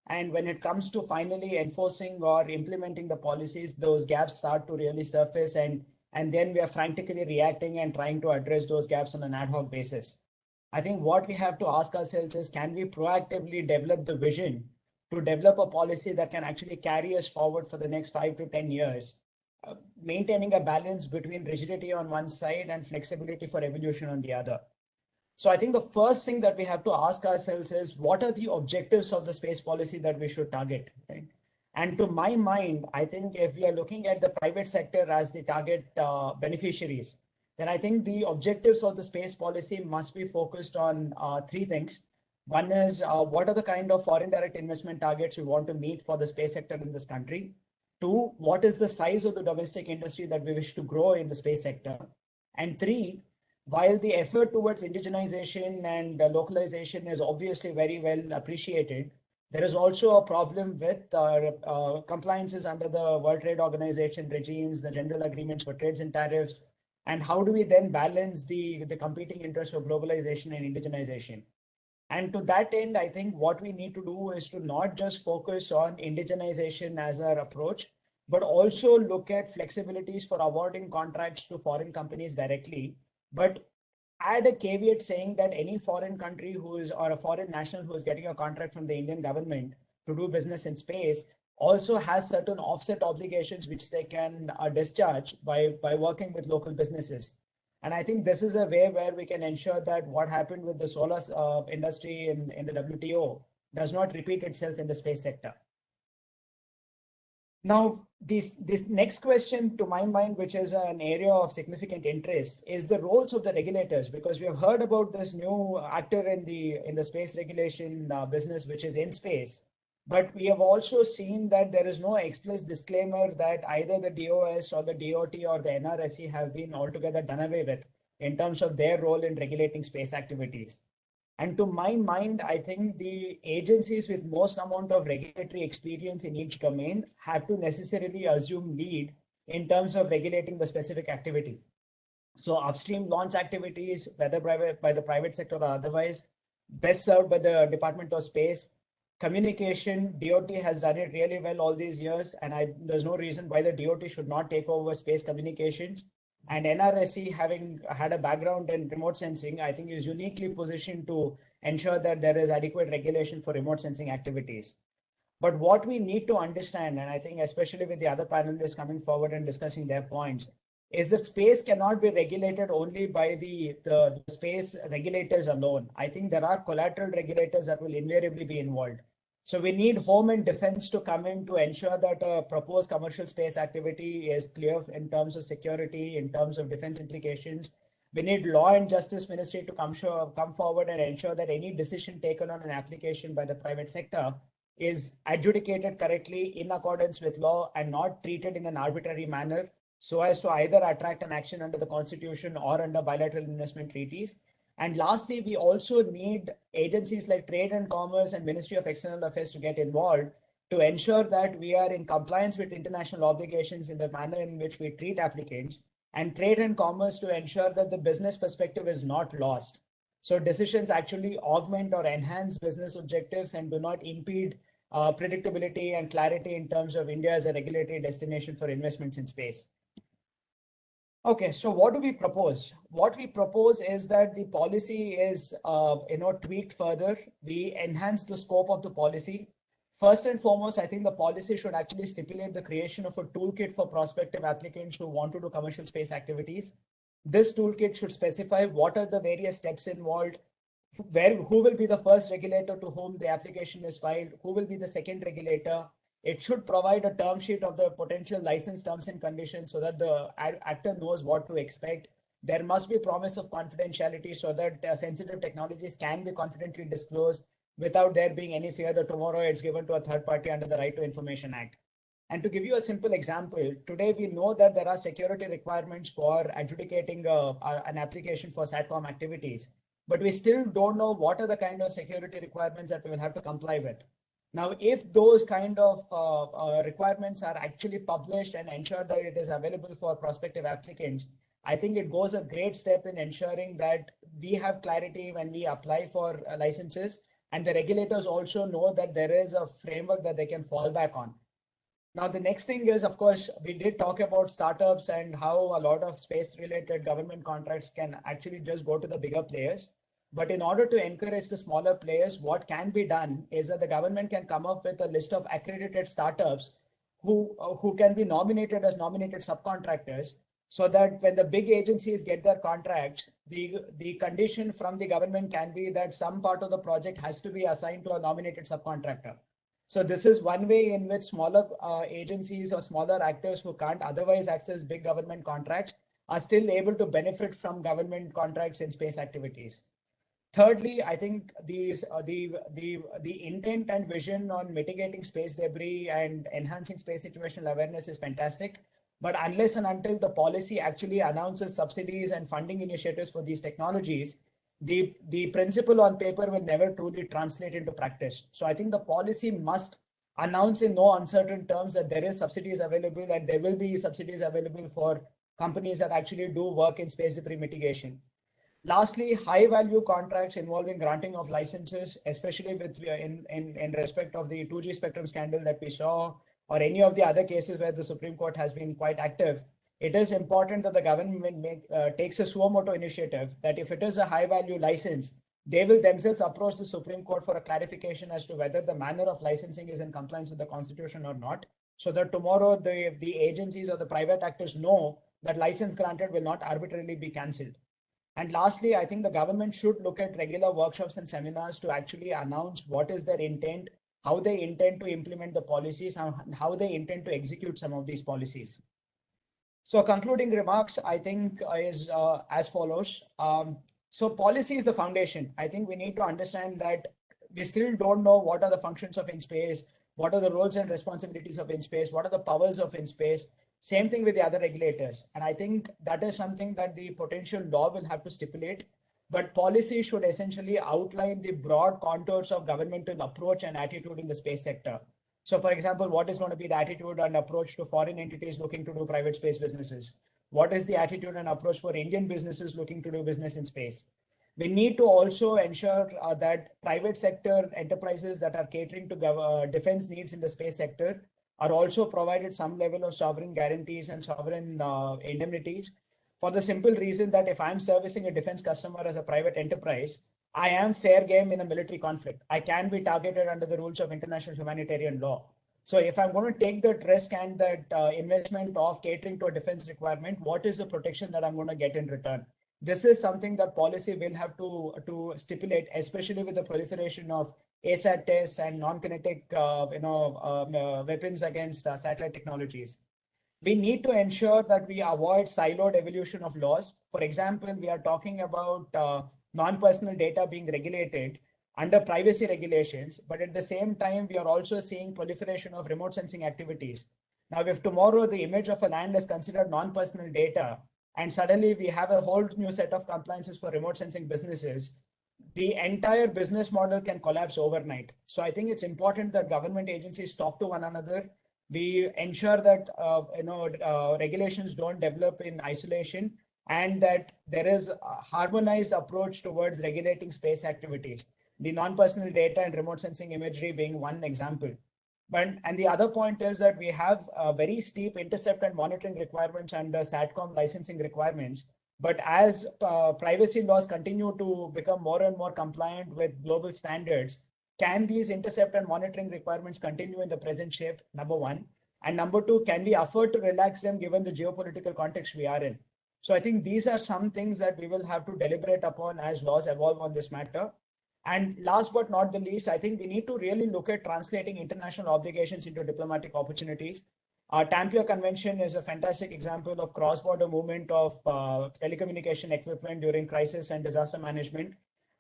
And when it comes to finally enforcing or implementing the policies, those gaps start to really surface, and then we are frantically reacting and trying to address those gaps on an ad hoc basis. I think what we have to ask ourselves is, can we proactively develop the vision to develop a policy that can actually carry us forward for the next 5 to 10 years, maintaining a balance between rigidity on one side and flexibility for evolution on the other. So I think the first thing that we have to ask ourselves is, what are the objectives of the space policy that we should target, right? And to my mind, I think if we are looking at the private sector as the target beneficiaries, then I think the objectives of the space policy must be focused on three things. One is what are the kind of foreign direct investment targets we want to meet for the space sector in this country? Two, what is the size of the domestic industry that we wish to grow in the space sector? And three, while the effort towards indigenization and localization is obviously very well appreciated, there is also a problem with compliances under the World Trade Organization regimes, the general agreements for trades and tariffs, and how do we then balance the competing interests of globalization and indigenization? And to that end, I think what we need to do is to not just focus on indigenization as our approach, but also look at flexibilities for awarding contracts to foreign companies directly, but add a caveat saying that any foreign country who is, or a foreign national who is getting a contract from the Indian government to do business in space also has certain offset obligations which they can discharge by working with local businesses. And I think this is a way where we can ensure that what happened with the solar industry in the WTO does not repeat itself in the space sector. Now, this next question to my mind, which is an area of significant interest, is the roles of the regulators, because we have heard about this new actor in the space regulation business, which is IN-SPACe. But we have also seen that there is no explicit disclaimer that either the DOS or the DOT or the NRSE have been altogether done away with in terms of their role in regulating space activities. And to my mind, I think the agencies with most amount of regulatory experience in each domain have to necessarily assume lead in terms of regulating the specific activity. So upstream launch activities, whether by the private sector or otherwise, best served by the Department of Space. Communication, DOT has done it really well all these years, and there's no reason why the DOT should not take over space communications. And NRSE, having had a background in remote sensing, I think is uniquely positioned to ensure that there is adequate regulation for remote sensing activities. But what we need to understand, and I think especially with the other panelists coming forward and discussing their points, is that space cannot be regulated only by the space regulators alone. I think there are collateral regulators that will invariably be involved. So we need home and defense to come in to ensure that a proposed commercial space activity is clear in terms of security, in terms of defense implications. We need law and justice ministry to come forward and ensure that any decision taken on an application by the private sector is adjudicated correctly in accordance with law and not treated in an arbitrary manner so as to either attract an action under the Constitution or under bilateral investment treaties. And lastly, we also need agencies like Trade and Commerce and Ministry of External Affairs to get involved to ensure that we are in compliance with international obligations in the manner in which we treat applicants, and Trade and Commerce to ensure that the business perspective is not lost. So decisions actually augment or enhance business objectives and do not impede predictability and clarity in terms of India as a regulatory destination for investments in space. Okay, so what do we propose? What we propose is that the policy is tweaked further. We enhance the scope of the policy. First and foremost, I think the policy should actually stipulate the creation of a toolkit for prospective applicants who want to do commercial space activities. This toolkit should specify what are the various steps involved, who will be the first regulator to whom the application is filed, who will be the second regulator. It should provide a term sheet of the potential license terms and conditions so that the actor knows what to expect. There must be promise of confidentiality so that sensitive technologies can be confidently disclosed without there being any fear that tomorrow it's given to a third party under the Right to Information Act. And to give you a simple example, today we know that there are security requirements for adjudicating an application for SATCOM activities, but we still don't know what are the kind of security requirements that we will have to comply with. Now, if those kind of requirements are actually published and ensure that it is available for prospective applicants, I think it goes a great step in ensuring that we have clarity when we apply for licenses, and the regulators also know that there is a framework that they can fall back on. Now, the next thing is, of course, we did talk about startups and how a lot of space-related government contracts can actually just go to the bigger players. But in order to encourage the smaller players, what can be done is that the government can come up with a list of accredited startups who can be nominated as nominated subcontractors, so that when the big agencies get their contracts, the condition from the government can be that some part of the project has to be assigned to a nominated subcontractor. So this is one way in which smaller agencies or smaller actors who can't otherwise access big government contracts are still able to benefit from government contracts in space activities. Thirdly, I think the intent and vision on mitigating space debris and enhancing space situational awareness is fantastic. But unless and until the policy actually announces subsidies and funding initiatives for these technologies, the principle on paper will never truly translate into practice. So I think the policy must announce in no uncertain terms that there is subsidies available and there will be subsidies available for companies that actually do work in space debris mitigation. Lastly, high value contracts involving granting of licenses, especially with in respect of the 2G spectrum scandal that we saw, or any of the other cases where the Supreme Court has been quite active. It is important that the government takes a suo motu initiative that if it is a high value license, they will themselves approach the Supreme Court for a clarification as to whether the manner of licensing is in compliance with the Constitution or not, so that tomorrow the agencies or the private actors know that license granted will not arbitrarily be cancelled. And lastly, I think the government should look at regular workshops and seminars to actually announce what is their intent, how they intend to implement the policies, and how they intend to execute some of these policies. So concluding remarks, I think is as follows. So policy is the foundation. I think we need to understand that we still don't know what are the functions of in-space, what are the roles and responsibilities of in-space, what are the powers of in-space. Same thing with the other regulators. And I think that is something that the potential law will have to stipulate. But policy should essentially outline the broad contours of governmental approach and attitude in the space sector. So for example, what is going to be the attitude and approach to foreign entities looking to do private space businesses? What is the attitude and approach for Indian businesses looking to do business in space? We need to also ensure that private sector enterprises that are catering to defense needs in the space sector are also provided some level of sovereign guarantees and sovereign indemnities, for the simple reason that if I'm servicing a defense customer as a private enterprise, I am fair game in a military conflict. I can be targeted under the rules of international humanitarian law. So if I'm going to take that risk and that investment of catering to a defense requirement, what is the protection that I'm going to get in return? This is something that policy will have to stipulate, especially with the proliferation of ASAT tests and non-kinetic weapons against satellite technologies. We need to ensure that we avoid siloed evolution of laws. For example, we are talking about non-personal data being regulated under privacy regulations, but at the same time, we are also seeing proliferation of remote sensing activities. Now, if tomorrow the image of a land is considered non-personal data, and suddenly we have a whole new set of compliances for remote sensing businesses, the entire business model can collapse overnight. So I think it's important that government agencies talk to one another. We ensure that regulations don't develop in isolation, and that there is a harmonized approach towards regulating space activities. The non-personal data and remote sensing imagery being one example. And the other point is that we have very steep intercept and monitoring requirements and SATCOM licensing requirements. But as privacy laws continue to become more and more compliant with global standards, can these intercept and monitoring requirements continue in the present shape? Number one. And number two, can we afford to relax them given the geopolitical context we are in? So I think these are some things that we will have to deliberate upon as laws evolve on this matter. And last but not the least, I think we need to really look at translating international obligations into diplomatic opportunities. Tampere Convention is a fantastic example of cross-border movement of telecommunication equipment during crisis and disaster management.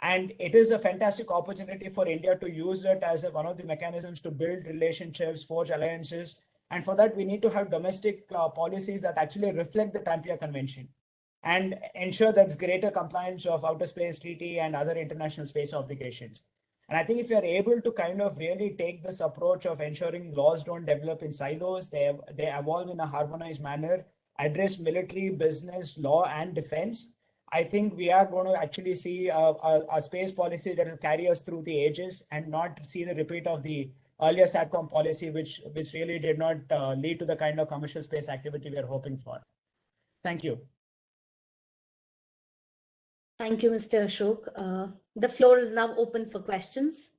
And it is a fantastic opportunity for India to use it as one of the mechanisms to build relationships, forge alliances. And for that, we need to have domestic policies that actually reflect the Tampere Convention and ensure that's greater compliance of Outer Space Treaty and other international space obligations. And I think if you're able to kind of really take this approach of ensuring laws don't develop in silos, they evolve in a harmonized manner, address military, business, law, and defense, I think we are going to actually see a space policy that will carry us through the ages and not see the repeat of the earlier SATCOM policy, which really did not lead to the kind of commercial space activity we are hoping for. Thank you. Thank you, Mr. Ashok. The floor is now open for questions.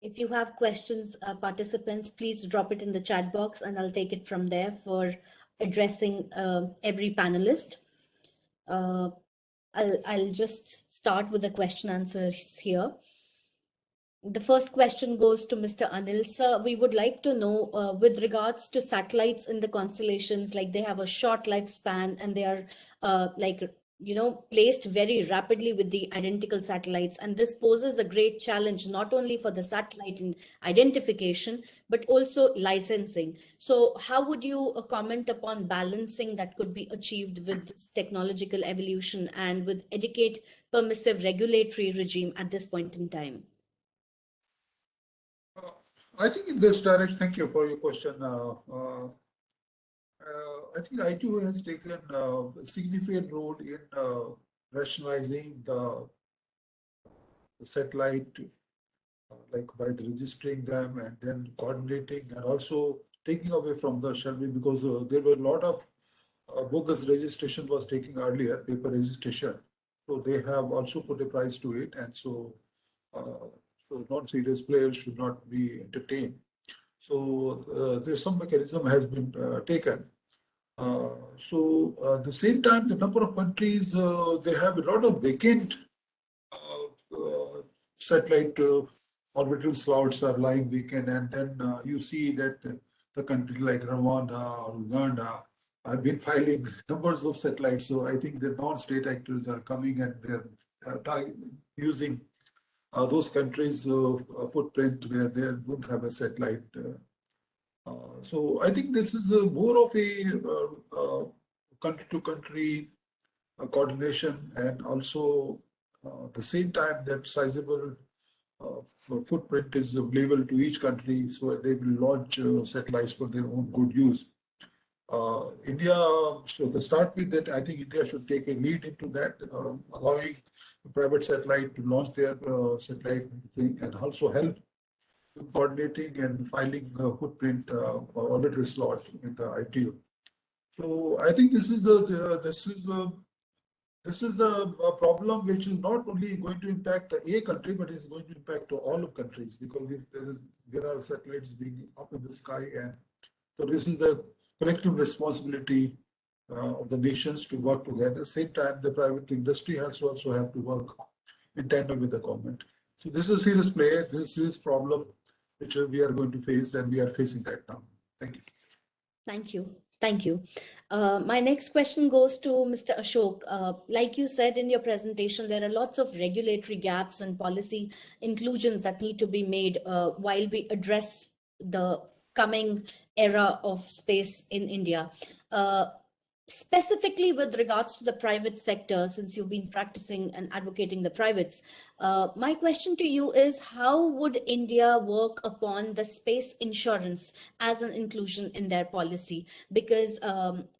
If you have questions, participants, please drop it in the chat box and I'll take it from there for addressing every panelist. I'll just start with the question answers here. The first question goes to Mr. Anil. Sir, we would like to know with regards to satellites in the constellations, like they have a short lifespan and they are placed very rapidly with the identical satellites. And this poses a great challenge, not only for the satellite in identification, but also licensing. So how would you comment upon balancing that could be achieved with this technological evolution and with adequate permissive regulatory regime at this point in time? I think in this direction, thank you for your question. I think ITO has taken a significant role in rationalizing the satellite, like by registering them and then coordinating and also taking away from the shelby, because there were a lot of bogus registration was taking earlier, paper registration. So they have also put a price to it, and so non-serious players should not be entertained. So there's some mechanism has been taken. At the same time, the number of countries, they have a lot of vacant satellite orbital slots are lying vacant, and then you see that the countries like Rwanda or Uganda have been filing numbers of satellites. So I think the non-state actors are coming and they're using those countries' footprint where they don't have a satellite. So I think this is more of a country-to-country coordination, and also the same time that sizable footprint is available to each country, so they will launch satellites for their own good use. India, so to start with that, I think India should take a lead into that, allowing private satellite to launch their satellite thing, and also help in coordinating and filing footprint orbital slot in the ITU. So I think this is the problem which is not only going to impact a country, but is going to impact all of countries, because if there are satellites being up in the sky, and so this is the collective responsibility of the nations to work together. Same time, the private industry has also have to work in tandem with the government. So this is a serious play, this is a serious problem which we are going to face, and we are facing right now. Thank you. Thank you. Thank you. My next question goes to Mr. Ashok. Like you said in your presentation, there are lots of regulatory gaps and policy inclusions that need to be made while we address the coming era of space in India. Specifically with regards to the private sector, since you've been practicing and advocating the privates, my question to you is, how would India work upon the space insurance as an inclusion in their policy? Because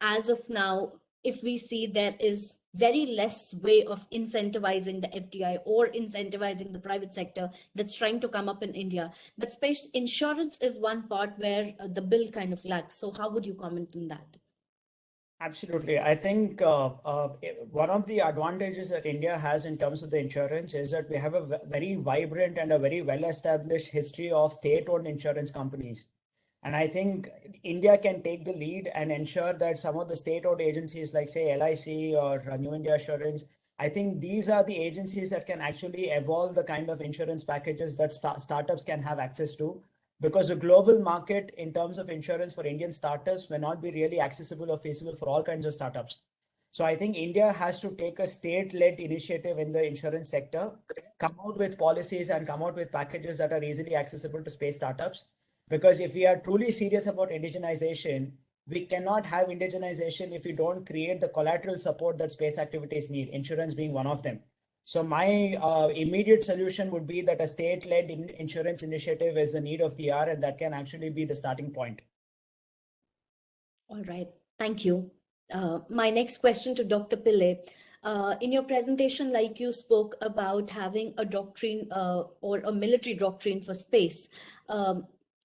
as of now, if we see, there is very less way of incentivizing the FDI or incentivizing the private sector that's trying to come up in India. But space insurance is one part where the bill kind of lacks. So how would you comment on that? Absolutely. I think one of the advantages that India has in terms of the insurance is that we have a very vibrant and a very well-established history of state-owned insurance companies. And I think India can take the lead and ensure that some of the state-owned agencies like, say, LIC or New India Assurance, I think these are the agencies that can actually evolve the kind of insurance packages that startups can have access to. Because the global market in terms of insurance for Indian startups may not be really accessible or feasible for all kinds of startups. So I think India has to take a state-led initiative in the insurance sector, come out with policies and come out with packages that are easily accessible to space startups. Because if we are truly serious about indigenization, we cannot have indigenization if we don't create the collateral support that space activities need, insurance being one of them. So my immediate solution would be that a state-led insurance initiative is the need of the hour, and that can actually be the starting point. All right, thank you. My next question to Dr. Pillai. In your presentation, like you spoke about having a doctrine or a military doctrine for space.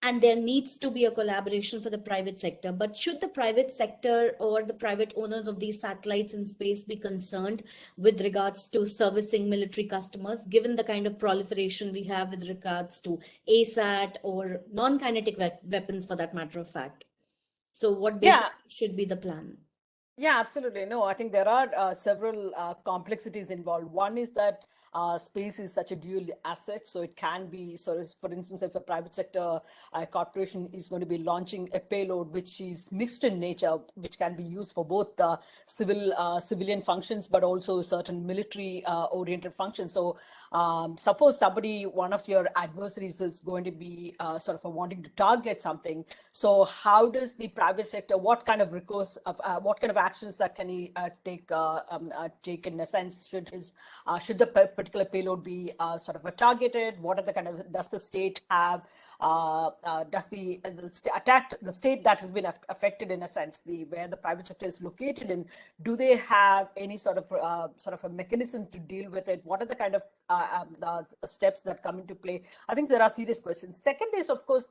and there needs to be a collaboration for the private sector. But should the private sector or the private owners of these satellites in space be concerned with regards to servicing military customers, given the kind of proliferation we have with regards to ASAT or non-kinetic weapons for that matter of fact? So what basically should be the plan? Yeah, absolutely. No, I think there are several complexities involved. One is that space is such a dual asset, so it can be sort of, for instance, if a private sector corporation is going to be launching a payload which is mixed in nature, which can be used for both civilian functions, but also certain military oriented functions. So suppose one of your adversaries is going to be sort of wanting to target something. So how does the private sector, what kind of recourse of what kind of actions that can he take in a sense? Should the particular payload be sort of targeted? What are the kind of, does the state have, does the state that has been affected in a sense, where the private sector is located in, do they have any sort of a mechanism to deal with it? What are the kind of steps that come into play? I think there are serious questions. Second is, of course,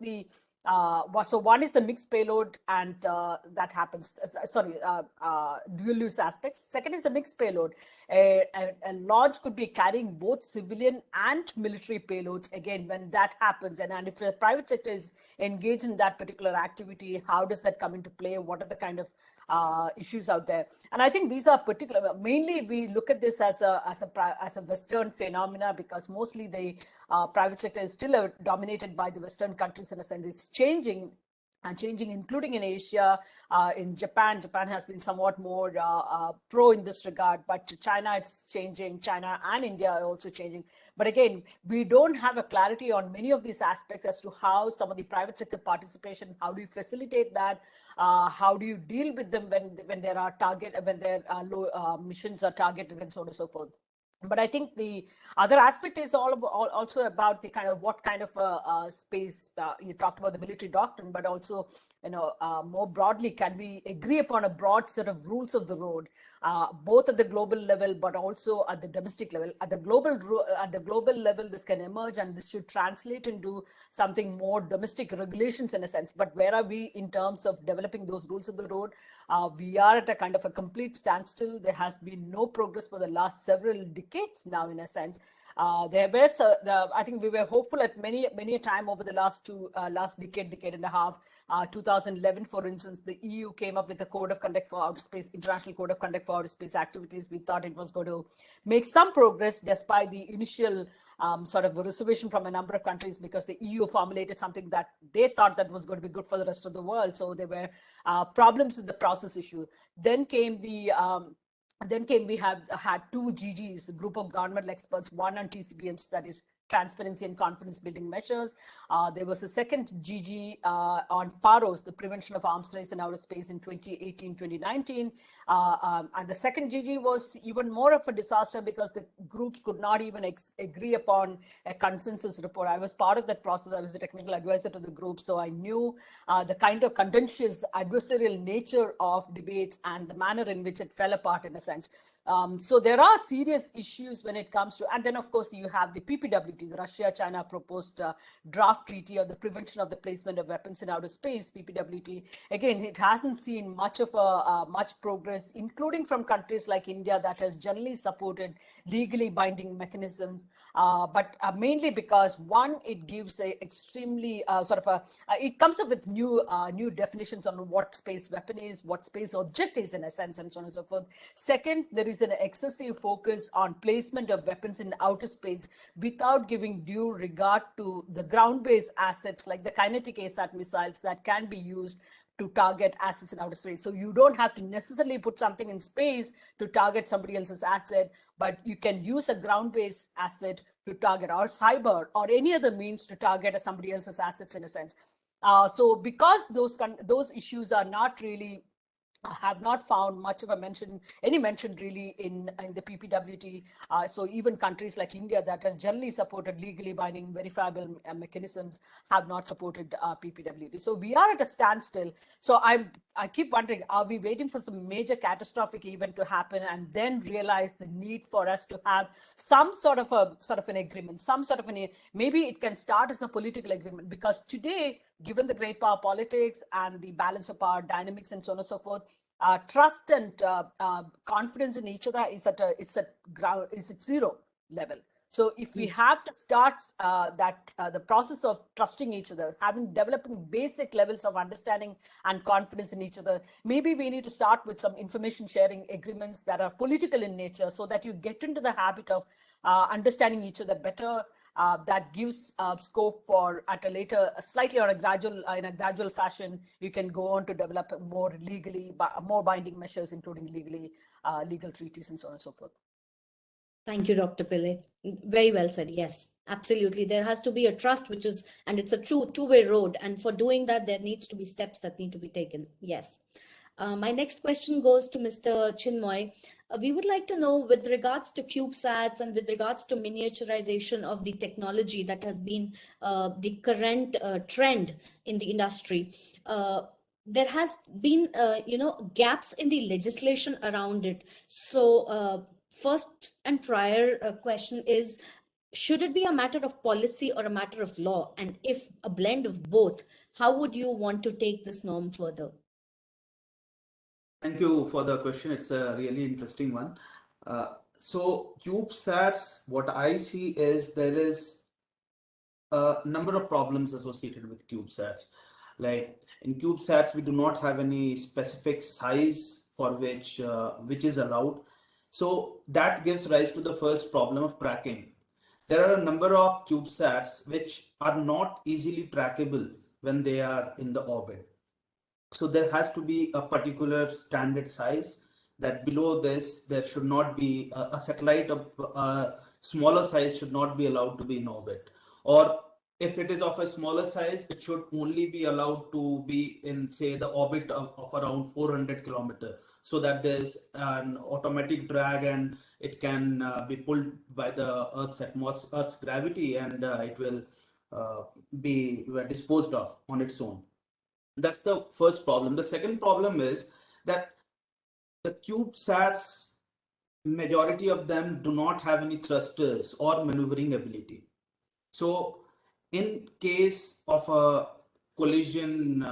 so one is the mixed payload, and that happens. Dual use aspects. Second is the mixed payload. A launch could be carrying both civilian and military payloads. Again, when that happens, and if the private sector is engaged in that particular activity, how does that come into play? What are the kind of issues out there? And I think these are mainly we look at this as a Western phenomena, because mostly the private sector is still dominated by the Western countries in a sense. It's changing, including in Asia. In Japan has been somewhat more pro in this regard, but China, it's changing. China and India are also changing. But again, we don't have a clarity on many of these aspects as to how some of the private sector participation, how do you facilitate that? How do you deal with them when there are missions are targeted, and so on and so forth? But I think the other aspect is also about the kind of what kind of space you talked about the military doctrine, but also, more broadly, can we agree upon a broad set of rules of the road, both at the global level, but also at the domestic level? At the global level, this can emerge, and this should translate into something more domestic regulations in a sense. But where are we in terms of developing those rules of the road? We are at a kind of a complete standstill. There has been no progress for the last several decades now, in a sense. I think we were hopeful at many a time over the last decade and a half. 2011, for instance, the EU came up with a code of conduct for outer space, international code of conduct for outer space activities. We thought it was going to make some progress, despite the initial sort of a reservation from a number of countries, because the EU formulated something that they thought that was going to be good for the rest of the world. So there were problems with the process issue. Then we have had two GGs, group of governmental experts, one on TCBMs, that is transparency and confidence building measures. There was a second GG on PAROS, the prevention of arms race in outer space, in 2018-2019. And the second GG was even more of a disaster, because the groups could not even agree upon a consensus report. I was part of that process. I was a technical advisor to the group, so I knew the kind of contentious adversarial nature of debates and the manner in which it fell apart, in a sense. So there are serious issues when it comes to, and then of course you have the PPWT, the Russia-China proposed draft treaty on the prevention of the placement of weapons in outer space, PPWT. Again, it hasn't seen much progress, including from countries like India, that has generally supported legally binding mechanisms, but mainly because, one, it gives a extremely it comes up with new definitions on what space weapon is, what space object is, in a sense, and so on and so forth. Second, there is an excessive focus on placement of weapons in outer space without giving due regard to the ground-based assets like the kinetic ASAT missiles that can be used to target assets in outer space. So you don't have to necessarily put something in space to target somebody else's asset, but you can use a ground-based asset to target, or cyber, or any other means to target somebody else's assets, in a sense. So because those issues are not really have not found much of any mention really in the PPWT. So even countries like India that has generally supported legally binding verifiable mechanisms have not supported PPWT. So we are at a standstill. So I keep wondering, are we waiting for some major catastrophic event to happen and then realize the need for us to have some sort of an agreement, maybe it can start as a political agreement, because today, given the great power politics and the balance of power dynamics and so on and so forth, trust and confidence in each other is at zero level. So if we have to start the process of trusting each other, developing basic levels of understanding and confidence in each other, maybe we need to start with some information sharing agreements that are political in nature, so that you get into the habit of understanding each other better. That gives scope for at a later, slightly or in a gradual fashion, you can go on to develop more binding measures, including legal treaties and so on and so forth. Thank you, Dr. Pillai. Very well said. Yes, absolutely. There has to be a trust, and it's a true two-way road. And for doing that, there needs to be steps that need to be taken. Yes. My next question goes to Mr. Chinmoy. We would like to know, with regards to Cubesats and with regards to miniaturization of the technology that has been the current trend in the industry, there has been, gaps in the legislation around it. So first and prior question is, should it be a matter of policy or a matter of law? And if a blend of both, how would you want to take this norm further? Thank you for the question. It's a really interesting one. So CubeSats, what I see is there is a number of problems associated with CubeSats. Like in CubeSats, we do not have any specific size for which is allowed. So that gives rise to the first problem of tracking. There are a number of CubeSats which are not easily trackable when they are in the orbit. So there has to be a particular standard size, that below this there should not be a satellite of a smaller size should not be allowed to be in orbit, or if it is of a smaller size, it should only be allowed to be in, say, the orbit of around 400 kilometers, so that there's an automatic drag and it can be pulled by the Earth's gravity, and it will be disposed of on its own. That's the first problem. The second problem is that the CubeSats, majority of them do not have any thrusters or maneuvering ability. So in case of a collision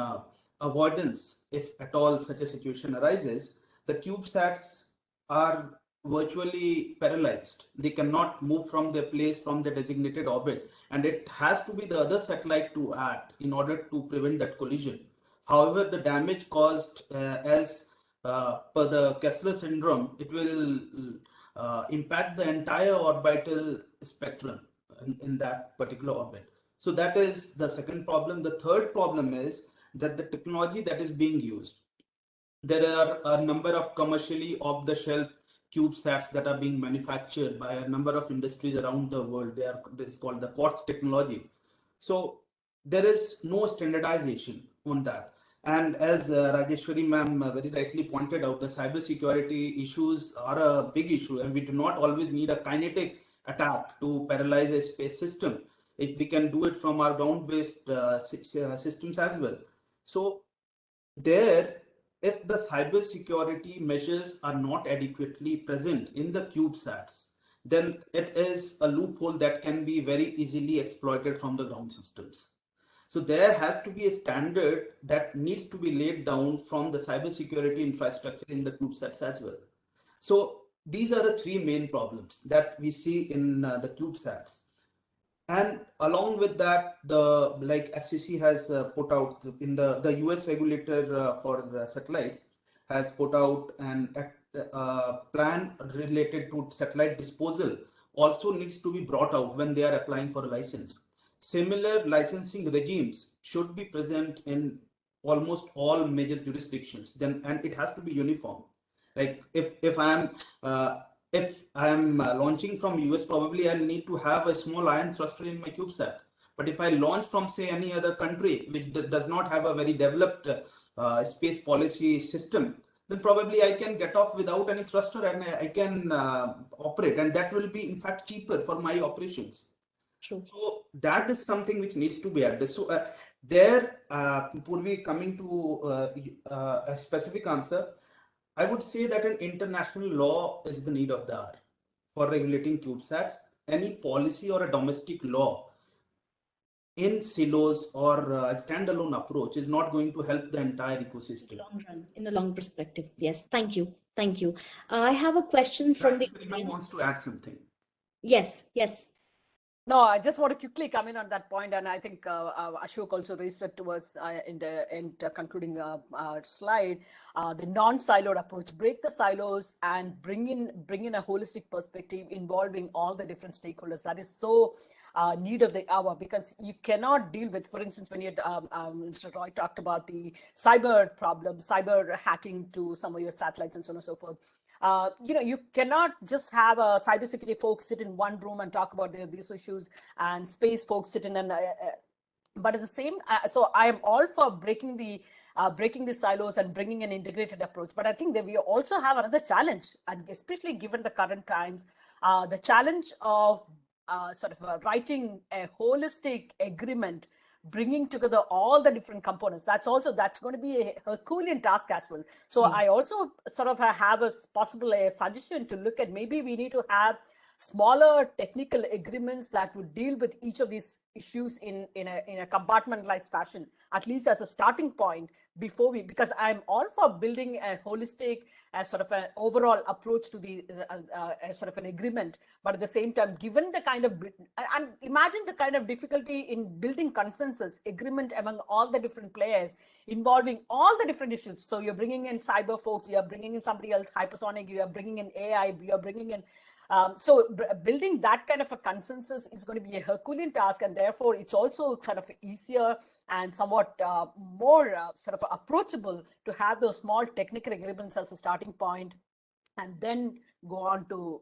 avoidance, if at all such a situation arises, the CubeSats are virtually paralyzed. They cannot move from their place, from the designated orbit, and it has to be the other satellite to act in order to prevent that collision. However, the damage caused as per the Kessler syndrome, it will impact the entire orbital spectrum in that particular orbit. So that is the second problem. The third problem is that the technology that is being used, there are a number of commercially off-the-shelf CubeSats that are being manufactured by a number of industries around the world. This is called the quartz technology. So there is no standardization on that. And as Rajeshwari ma'am very rightly pointed out, the cybersecurity issues are a big issue, and we do not always need a kinetic attack to paralyze a space system. We can do it from our ground-based systems as well. So there, if the cybersecurity measures are not adequately present in the CubeSats, then it is a loophole that can be very easily exploited from the ground systems. So there has to be a standard that needs to be laid down from the cybersecurity infrastructure in the CubeSats as well. So these are the three main problems that we see in the CubeSats. And along with that, like FCC has put out in the US regulator for satellites has put out an plan related to satellite disposal also needs to be brought out when they are applying for a license. Similar licensing regimes should be present in almost all major jurisdictions, and it has to be uniform. Like if I am launching from US, probably I'll need to have a small ion thruster in my CubeSat. But if I launch from, say, any other country which does not have a very developed space policy system, then probably I can get off without any thruster and I can operate, and that will be in fact cheaper for my operations. True. So that is something which needs to be addressed. So Purvi, coming to a specific answer, I would say that an international law is the need of the hour for regulating CubeSats. Any policy or a domestic law in silos or a standalone approach is not going to help the entire ecosystem. Long run, in the long perspective. Yes, thank you. Thank you. I have a question from the Who audience. wants to add something? Yes, yes. No, I just want to quickly come in on that point, and I think Ashok also raised it towards in the concluding slide. The non-siloed approach, break the silos and bring in a holistic perspective involving all the different stakeholders. That is so need of the hour, because you cannot deal with, for instance, when you Mr. Roy talked about the cyber problem, cyber hacking to some of your satellites and so on and so forth. You cannot just have a cybersecurity folks sit in one room and talk about these issues, and space folks sit in and. But at the same, so I am all for breaking the silos and bringing an integrated approach. But I think that we also have another challenge, and especially given the current times, the challenge of writing a holistic agreement, bringing together all the different components. That's going to be a Herculean task as well. So Yes. I also sort of have a suggestion to look at, maybe we need to have smaller technical agreements that would deal with each of these issues in a compartmentalized fashion, at least as a starting point, because I'm all for building a holistic sort of an overall approach to the sort of an agreement. But at the same time, given the kind of, and imagine the kind of difficulty in building consensus agreement among all the different players involving all the different issues. So you're bringing in cyber folks, you're bringing in somebody else, hypersonic, you are bringing in AI, you're bringing in building that kind of a consensus is going to be a Herculean task, and therefore it's also sort of easier and somewhat more sort of approachable to have those small technical agreements as a starting point, and then go on to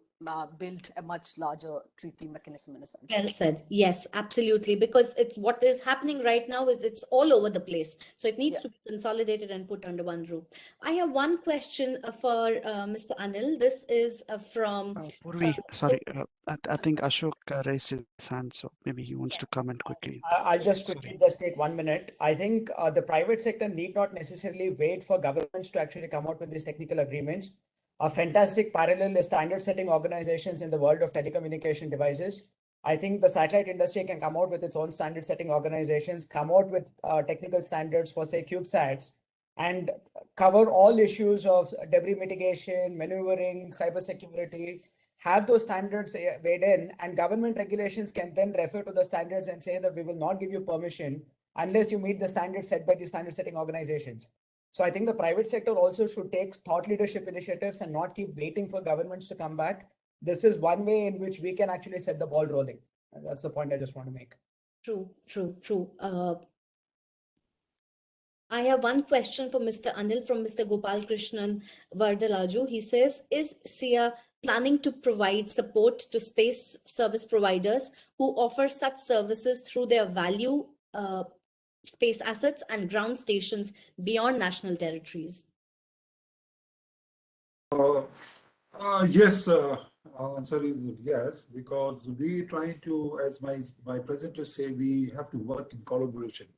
build a much larger treaty mechanism in a sense. Well said. Yes, absolutely. Because it's what is happening right now is it's all over the place. So it needs to be consolidated and put under one roof. I have one question for Mr. Anil. This is from Purvi, sorry, I think Ashok raised his hand, so maybe he wants to comment quickly. I'll just quickly just take 1 minute. I think the private sector need not necessarily wait for governments to actually come out with these technical agreements. A fantastic parallel is standard setting organizations in the world of telecommunication devices. I think the satellite industry can come out with its own standard setting organizations, come out with technical standards for, say, Cubesats, and cover all issues of debris mitigation, maneuvering, cybersecurity, have those standards weighed in, and government regulations can then refer to the standards and say that we will not give you permission unless you meet the standards set by the standard setting organizations. So I think the private sector also should take thought leadership initiatives and not keep waiting for governments to come back. This is one way in which we can actually set the ball rolling. And that's the point I just want to make. True. I have one question for Mr. Anil from Mr. Gopal Krishnan Vardalaju. He says, is SIA planning to provide support to space service providers who offer such services through their value space assets and ground stations beyond national territories? Yes, answer is yes, because we try to, as my presenters say, we have to work in collaboration.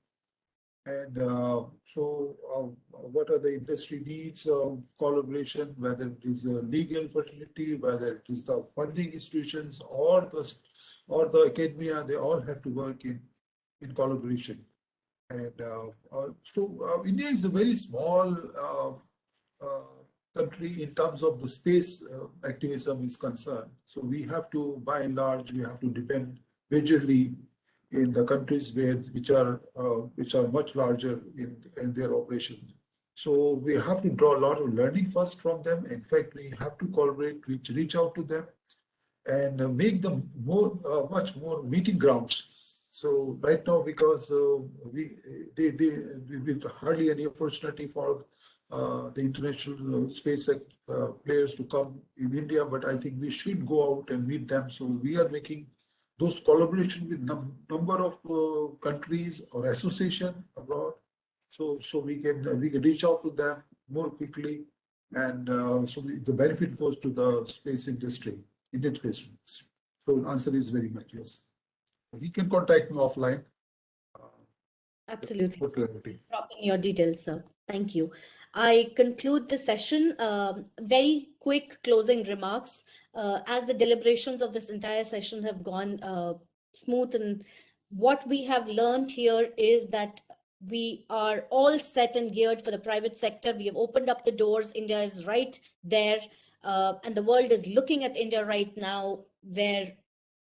And what are the industry needs of collaboration, whether it is legal fertility, whether it is the funding institutions or the academia, they all have to work in collaboration. And India is a very small country in terms of the space activism is concerned. So we have to, by and large, we have to depend majorly in the countries which are much larger in their operations. So we have to draw a lot of learning first from them. In fact, we have to collaborate, reach out to them, and make them much more meeting grounds. So right now, because we hardly any opportunity for the international space players to come in India, but I think we should go out and meet them. So we are making those collaboration with number of countries or association abroad, so we can reach out to them more quickly And the benefit goes to the space industry, Indian space industry. So the answer is very much yes. He can contact me offline. Absolutely. For clarity. Drop in your details, sir. Thank you. I conclude the session. Very quick closing remarks. As the deliberations of this entire session have gone smooth, and what we have learned here is that we are all set and geared for the private sector. We have opened up the doors. India is right there, and the world is looking at India right now, where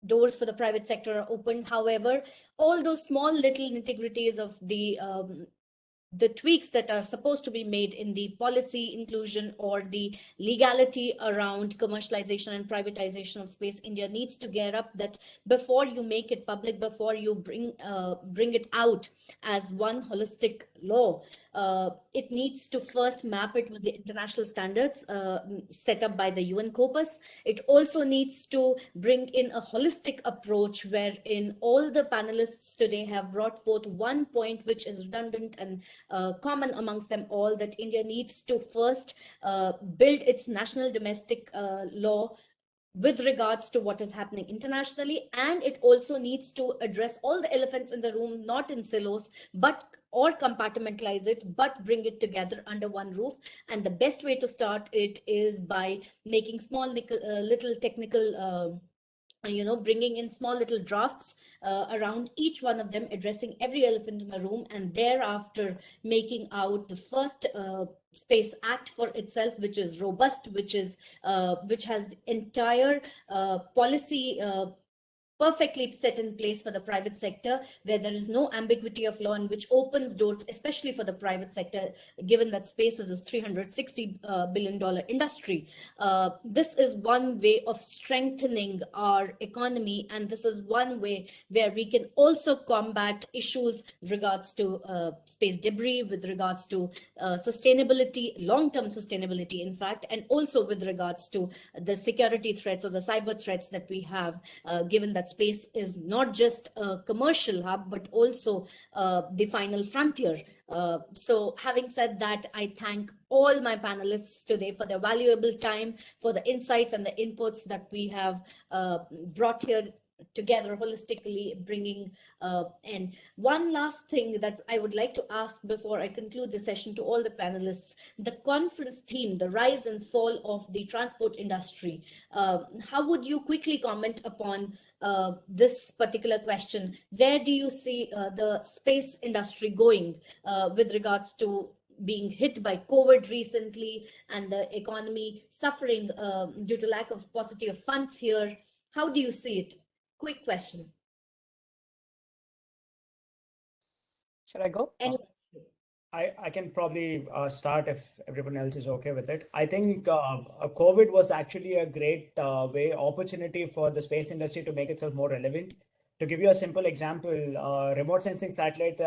doors for the private sector are open. However, all those small little nitty-gritties of the tweaks that are supposed to be made in the policy inclusion or the legality around commercialization and privatization of space, India needs to gear up that before you make it public, before you bring it out as one holistic law, it needs to first map it with the international standards set up by the UN Corpus. It also needs to bring in a holistic approach wherein all the panelists today have brought forth one point which is redundant and common amongst them all, that India needs to first build its national domestic law with regards to what is happening internationally, and it also needs to address all the elephants in the room, not in silos, but or compartmentalize it, but bring it together under one roof. And the best way to start it is by making small little technical bringing in small little drafts around each one of them, addressing every elephant in the room, and thereafter making out the first Space Act for itself, which is robust, which has the entire policy perfectly set in place for the private sector, where there is no ambiguity of law, and which opens doors, especially for the private sector, given that space is a $360 billion industry. This is one way of strengthening our economy, and this is one way where we can also combat issues with regards to space debris, with regards to sustainability, long-term sustainability, in fact, and also with regards to the security threats or the cyber threats that we have, given that space is not just a commercial hub, but also the final frontier. So having said that, I thank all my panelists today for their valuable time, for the insights and the inputs that we have brought here together holistically, bringing and one last thing that I would like to ask before I conclude the session to all the panelists: the conference theme, the rise and fall of the transport industry. How would you quickly comment upon this particular question? Where do you see the space industry going with regards to being hit by COVID recently and the economy suffering due to lack of paucity of funds here? How do you see it? Quick question. Should I go? Anyone? I can probably start if everyone else is okay with it. I think COVID was actually a great opportunity for the space industry to make itself more relevant. To give you a simple example, remote sensing satellite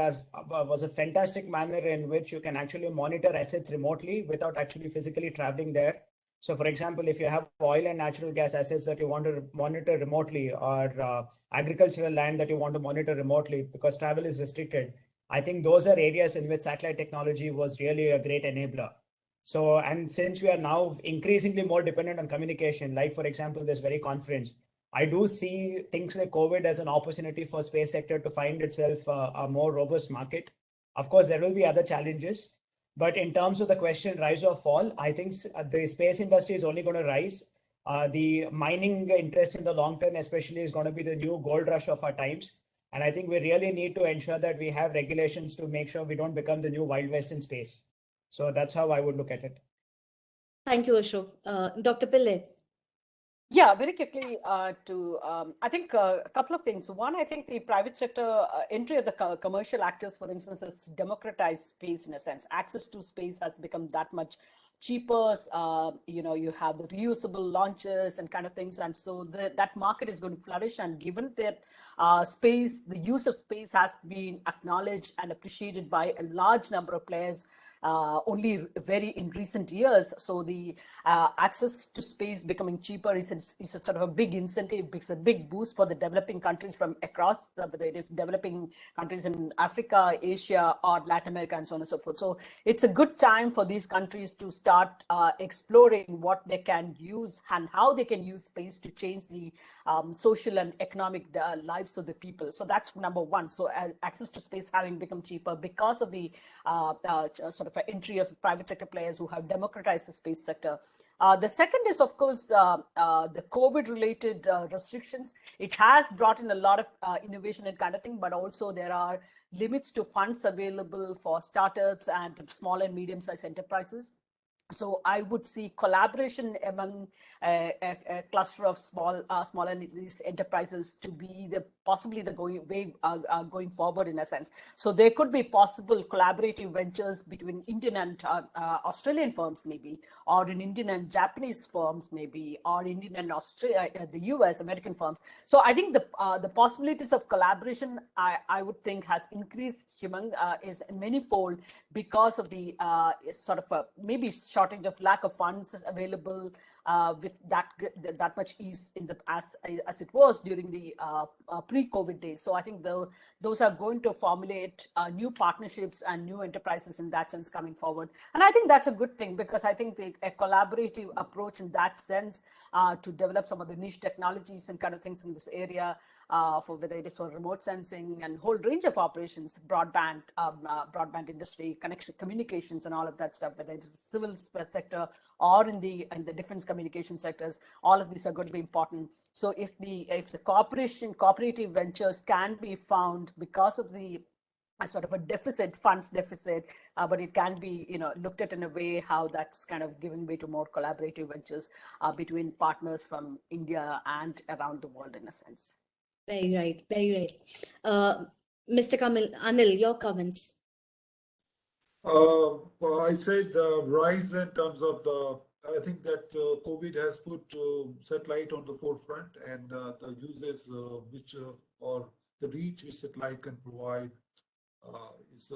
was a fantastic manner in which you can actually monitor assets remotely without actually physically traveling there. So for example, if you have oil and natural gas assets that you want to monitor remotely, or agricultural land that you want to monitor remotely because travel is restricted, I think those are areas in which satellite technology was really a great enabler. So, and since we are now increasingly more dependent on communication, like for example, this very conference, I do see things like COVID as an opportunity for space sector to find itself a more robust market. Of course, there will be other challenges, but in terms of the question rise or fall, I think the space industry is only going to rise. The mining interest in the long term, especially, is going to be the new gold rush of our times. And I think we really need to ensure that we have regulations to make sure we don't become the new Wild West in space. So that's how I would look at it. Thank you, Ashok. Dr. Pillai. Yeah, very quickly I think a couple of things. One, I think the private sector entry of the commercial actors, for instance, has democratized space in a sense. Access to space has become that much cheaper. You have the reusable launches and kind of things. And so that market is going to flourish. And given that the use of space has been acknowledged and appreciated by a large number of players only very in recent years. So the access to space becoming cheaper is a sort of a big incentive, it's a big boost for the developing countries from across, whether it is developing countries in Africa, Asia, or Latin America, and so on and so forth. So it's a good time for these countries to start exploring what they can use and how they can use space to change the social and economic lives of the people. So that's number one. So access to space having become cheaper because of the sort of entry of private sector players who have democratized the space sector. The second is, of course, the COVID-related restrictions. It has brought in a lot of innovation and kind of thing, but also there are limits to funds available for startups and small and medium-sized enterprises. So I would see collaboration among a cluster of small and these enterprises to be possibly the going forward in a sense. So there could be possible collaborative ventures between Indian and Australian firms maybe, or in Indian and Japanese firms maybe, or Indian and the US American firms. So I think the possibilities of collaboration I would think has increased is manifold because of the sort of maybe shortage of lack of funds available with that much ease as it was during the pre-COVID days. So I think those are going to formulate new partnerships and new enterprises in that sense coming forward. And I think that's a good thing, because I think a collaborative approach in that sense to develop some of the niche technologies and kind of things in this area, for whether it is for remote sensing and whole range of operations, broadband industry, connection, communications, and all of that stuff, whether it is the civil sector or in the defense communication sectors, all of these are going to be important. So if the cooperative ventures can be found because of the sort of a funds deficit, but it can be looked at in a way how that's kind of giving way to more collaborative ventures between partners from India and around the world in a sense. Very right, very right. Mr. Anil, your comments. Well, I said rise in terms of I think that COVID has put satellite on the forefront, and the uses or the reach which satellite can provide is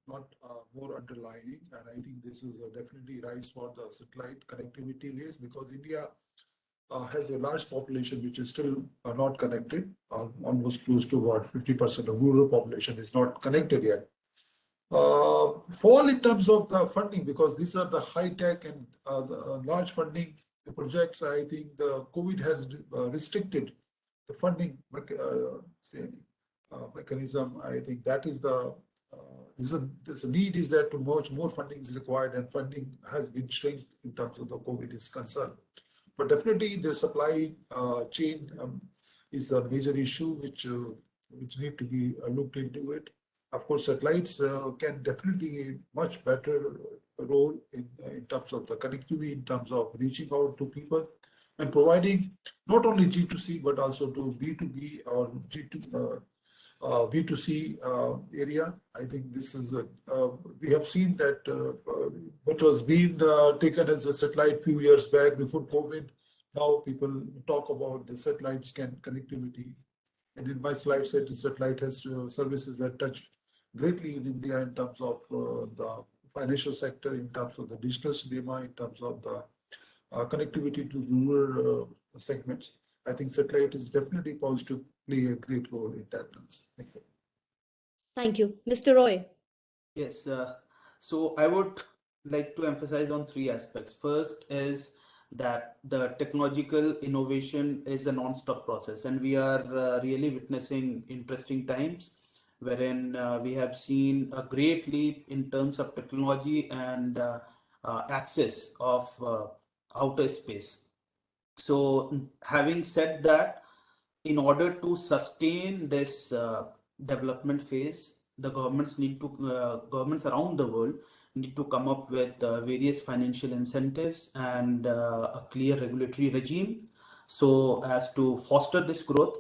not more underlying. And I think this is definitely rise for the satellite connectivity ways, because India has a large population which is still not connected. Almost close to about 50% of rural population is not connected yet. Fall in terms of the funding, because these are the high tech and the large funding projects. I think the COVID has restricted the funding mechanism. I think that is this need is that more funding is required, and funding has been shrinked in terms of the COVID is concerned. But definitely the supply chain is a major issue which need to be looked into it. Of course, satellites can definitely much better role in terms of the connectivity, in terms of reaching out to people and providing not only G2C but also to B2B or B2C area. I think this is we have seen that what was being taken as a satellite few years back before COVID. Now people talk about the satellites can connectivity. And in my slide said the satellite has services that touch greatly in India in terms of the financial sector, in terms of the digital cinema, in terms of the connectivity to rural segments. I think satellite is definitely poised to play a great role in that terms. Thank you. Thank you. Mr. Roy. Yes, so I would like to emphasize on three aspects. First is that the technological innovation is a non-stop process, and we are really witnessing interesting times wherein we have seen a great leap in terms of technology and access of outer space. So having said that, in order to sustain this development phase, the governments around the world need to come up with various financial incentives and a clear regulatory regime so as to foster this growth.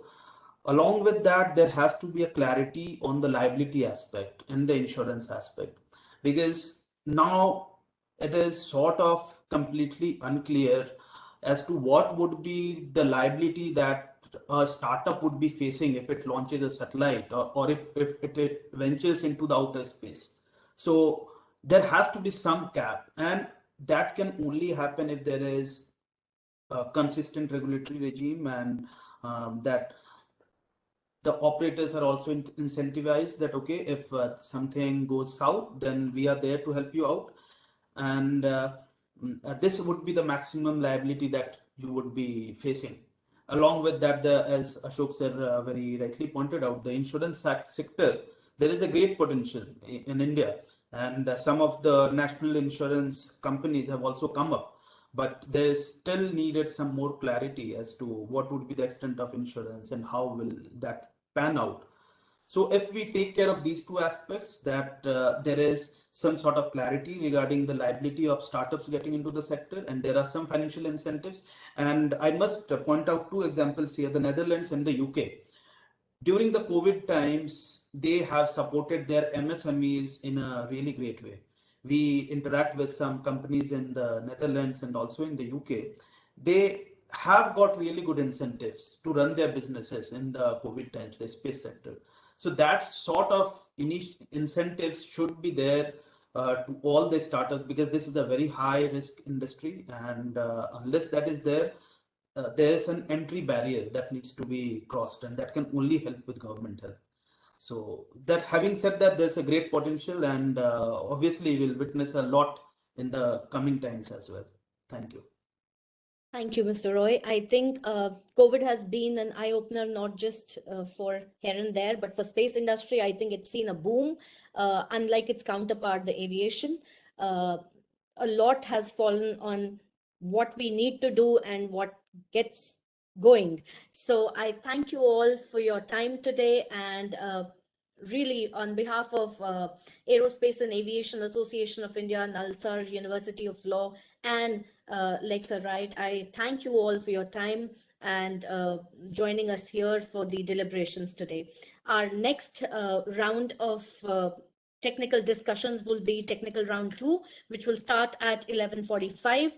Along with that, there has to be a clarity on the liability aspect and the insurance aspect, because now it is sort of completely unclear as to what would be the liability that a startup would be facing if it launches a satellite or if it ventures into the outer space. So there has to be some cap, and that can only happen if there is a consistent regulatory regime, and that the operators are also incentivized that, okay, if something goes south, then we are there to help you out. And this would be the maximum liability that you would be facing. Along with that, as Ashok sir very rightly pointed out, the insurance sector, there is a great potential in India, and some of the national insurance companies have also come up, but there still needed some more clarity as to what would be the extent of insurance and how will that pan out. So if we take care of these two aspects, that there is some sort of clarity regarding the liability of startups getting into the sector, and there are some financial incentives. And I must point out two examples here, the Netherlands and the UK. During the COVID times, they have supported their MSMEs in a really great way. We interact with some companies in the Netherlands and also in the UK. They have got really good incentives to run their businesses in the COVID times, the space sector. So that sort of incentives should be there to all the startups, because this is a very high risk industry, and unless that is there, there's an entry barrier that needs to be crossed, and that can only help with government help. So that, having said that, there's a great potential, and obviously we'll witness a lot in the coming times as well. Thank you. Thank you, Mr. Roy. I think COVID has been an eye-opener, not just for here and there, but for space industry. I think it's seen a boom, unlike its counterpart, the aviation. A lot has fallen on what we need to do and what gets going. So I thank you all for your time today, and really on behalf of Aerospace and Aviation Association of India, Nalsar University of Law, and Lexa Wright, I thank you all for your time and joining us here for the deliberations today. Our next round of technical discussions will be technical round 2, which will start at 11:45.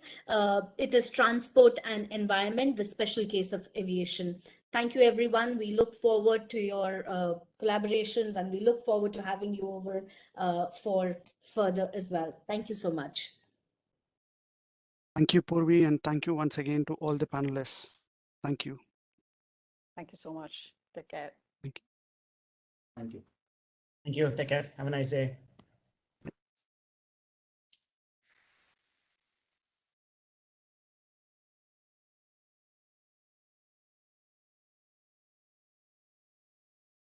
It is transport and environment, the special case of aviation. Thank you, everyone. We look forward to your collaborations, and we look forward to having you over for further as well. Thank you so much. Thank you, Purvi, and thank you once again to all the panelists. Thank you. Thank you so much. Take care. Thank you. Thank you. Thank you. Take care. Have a nice day.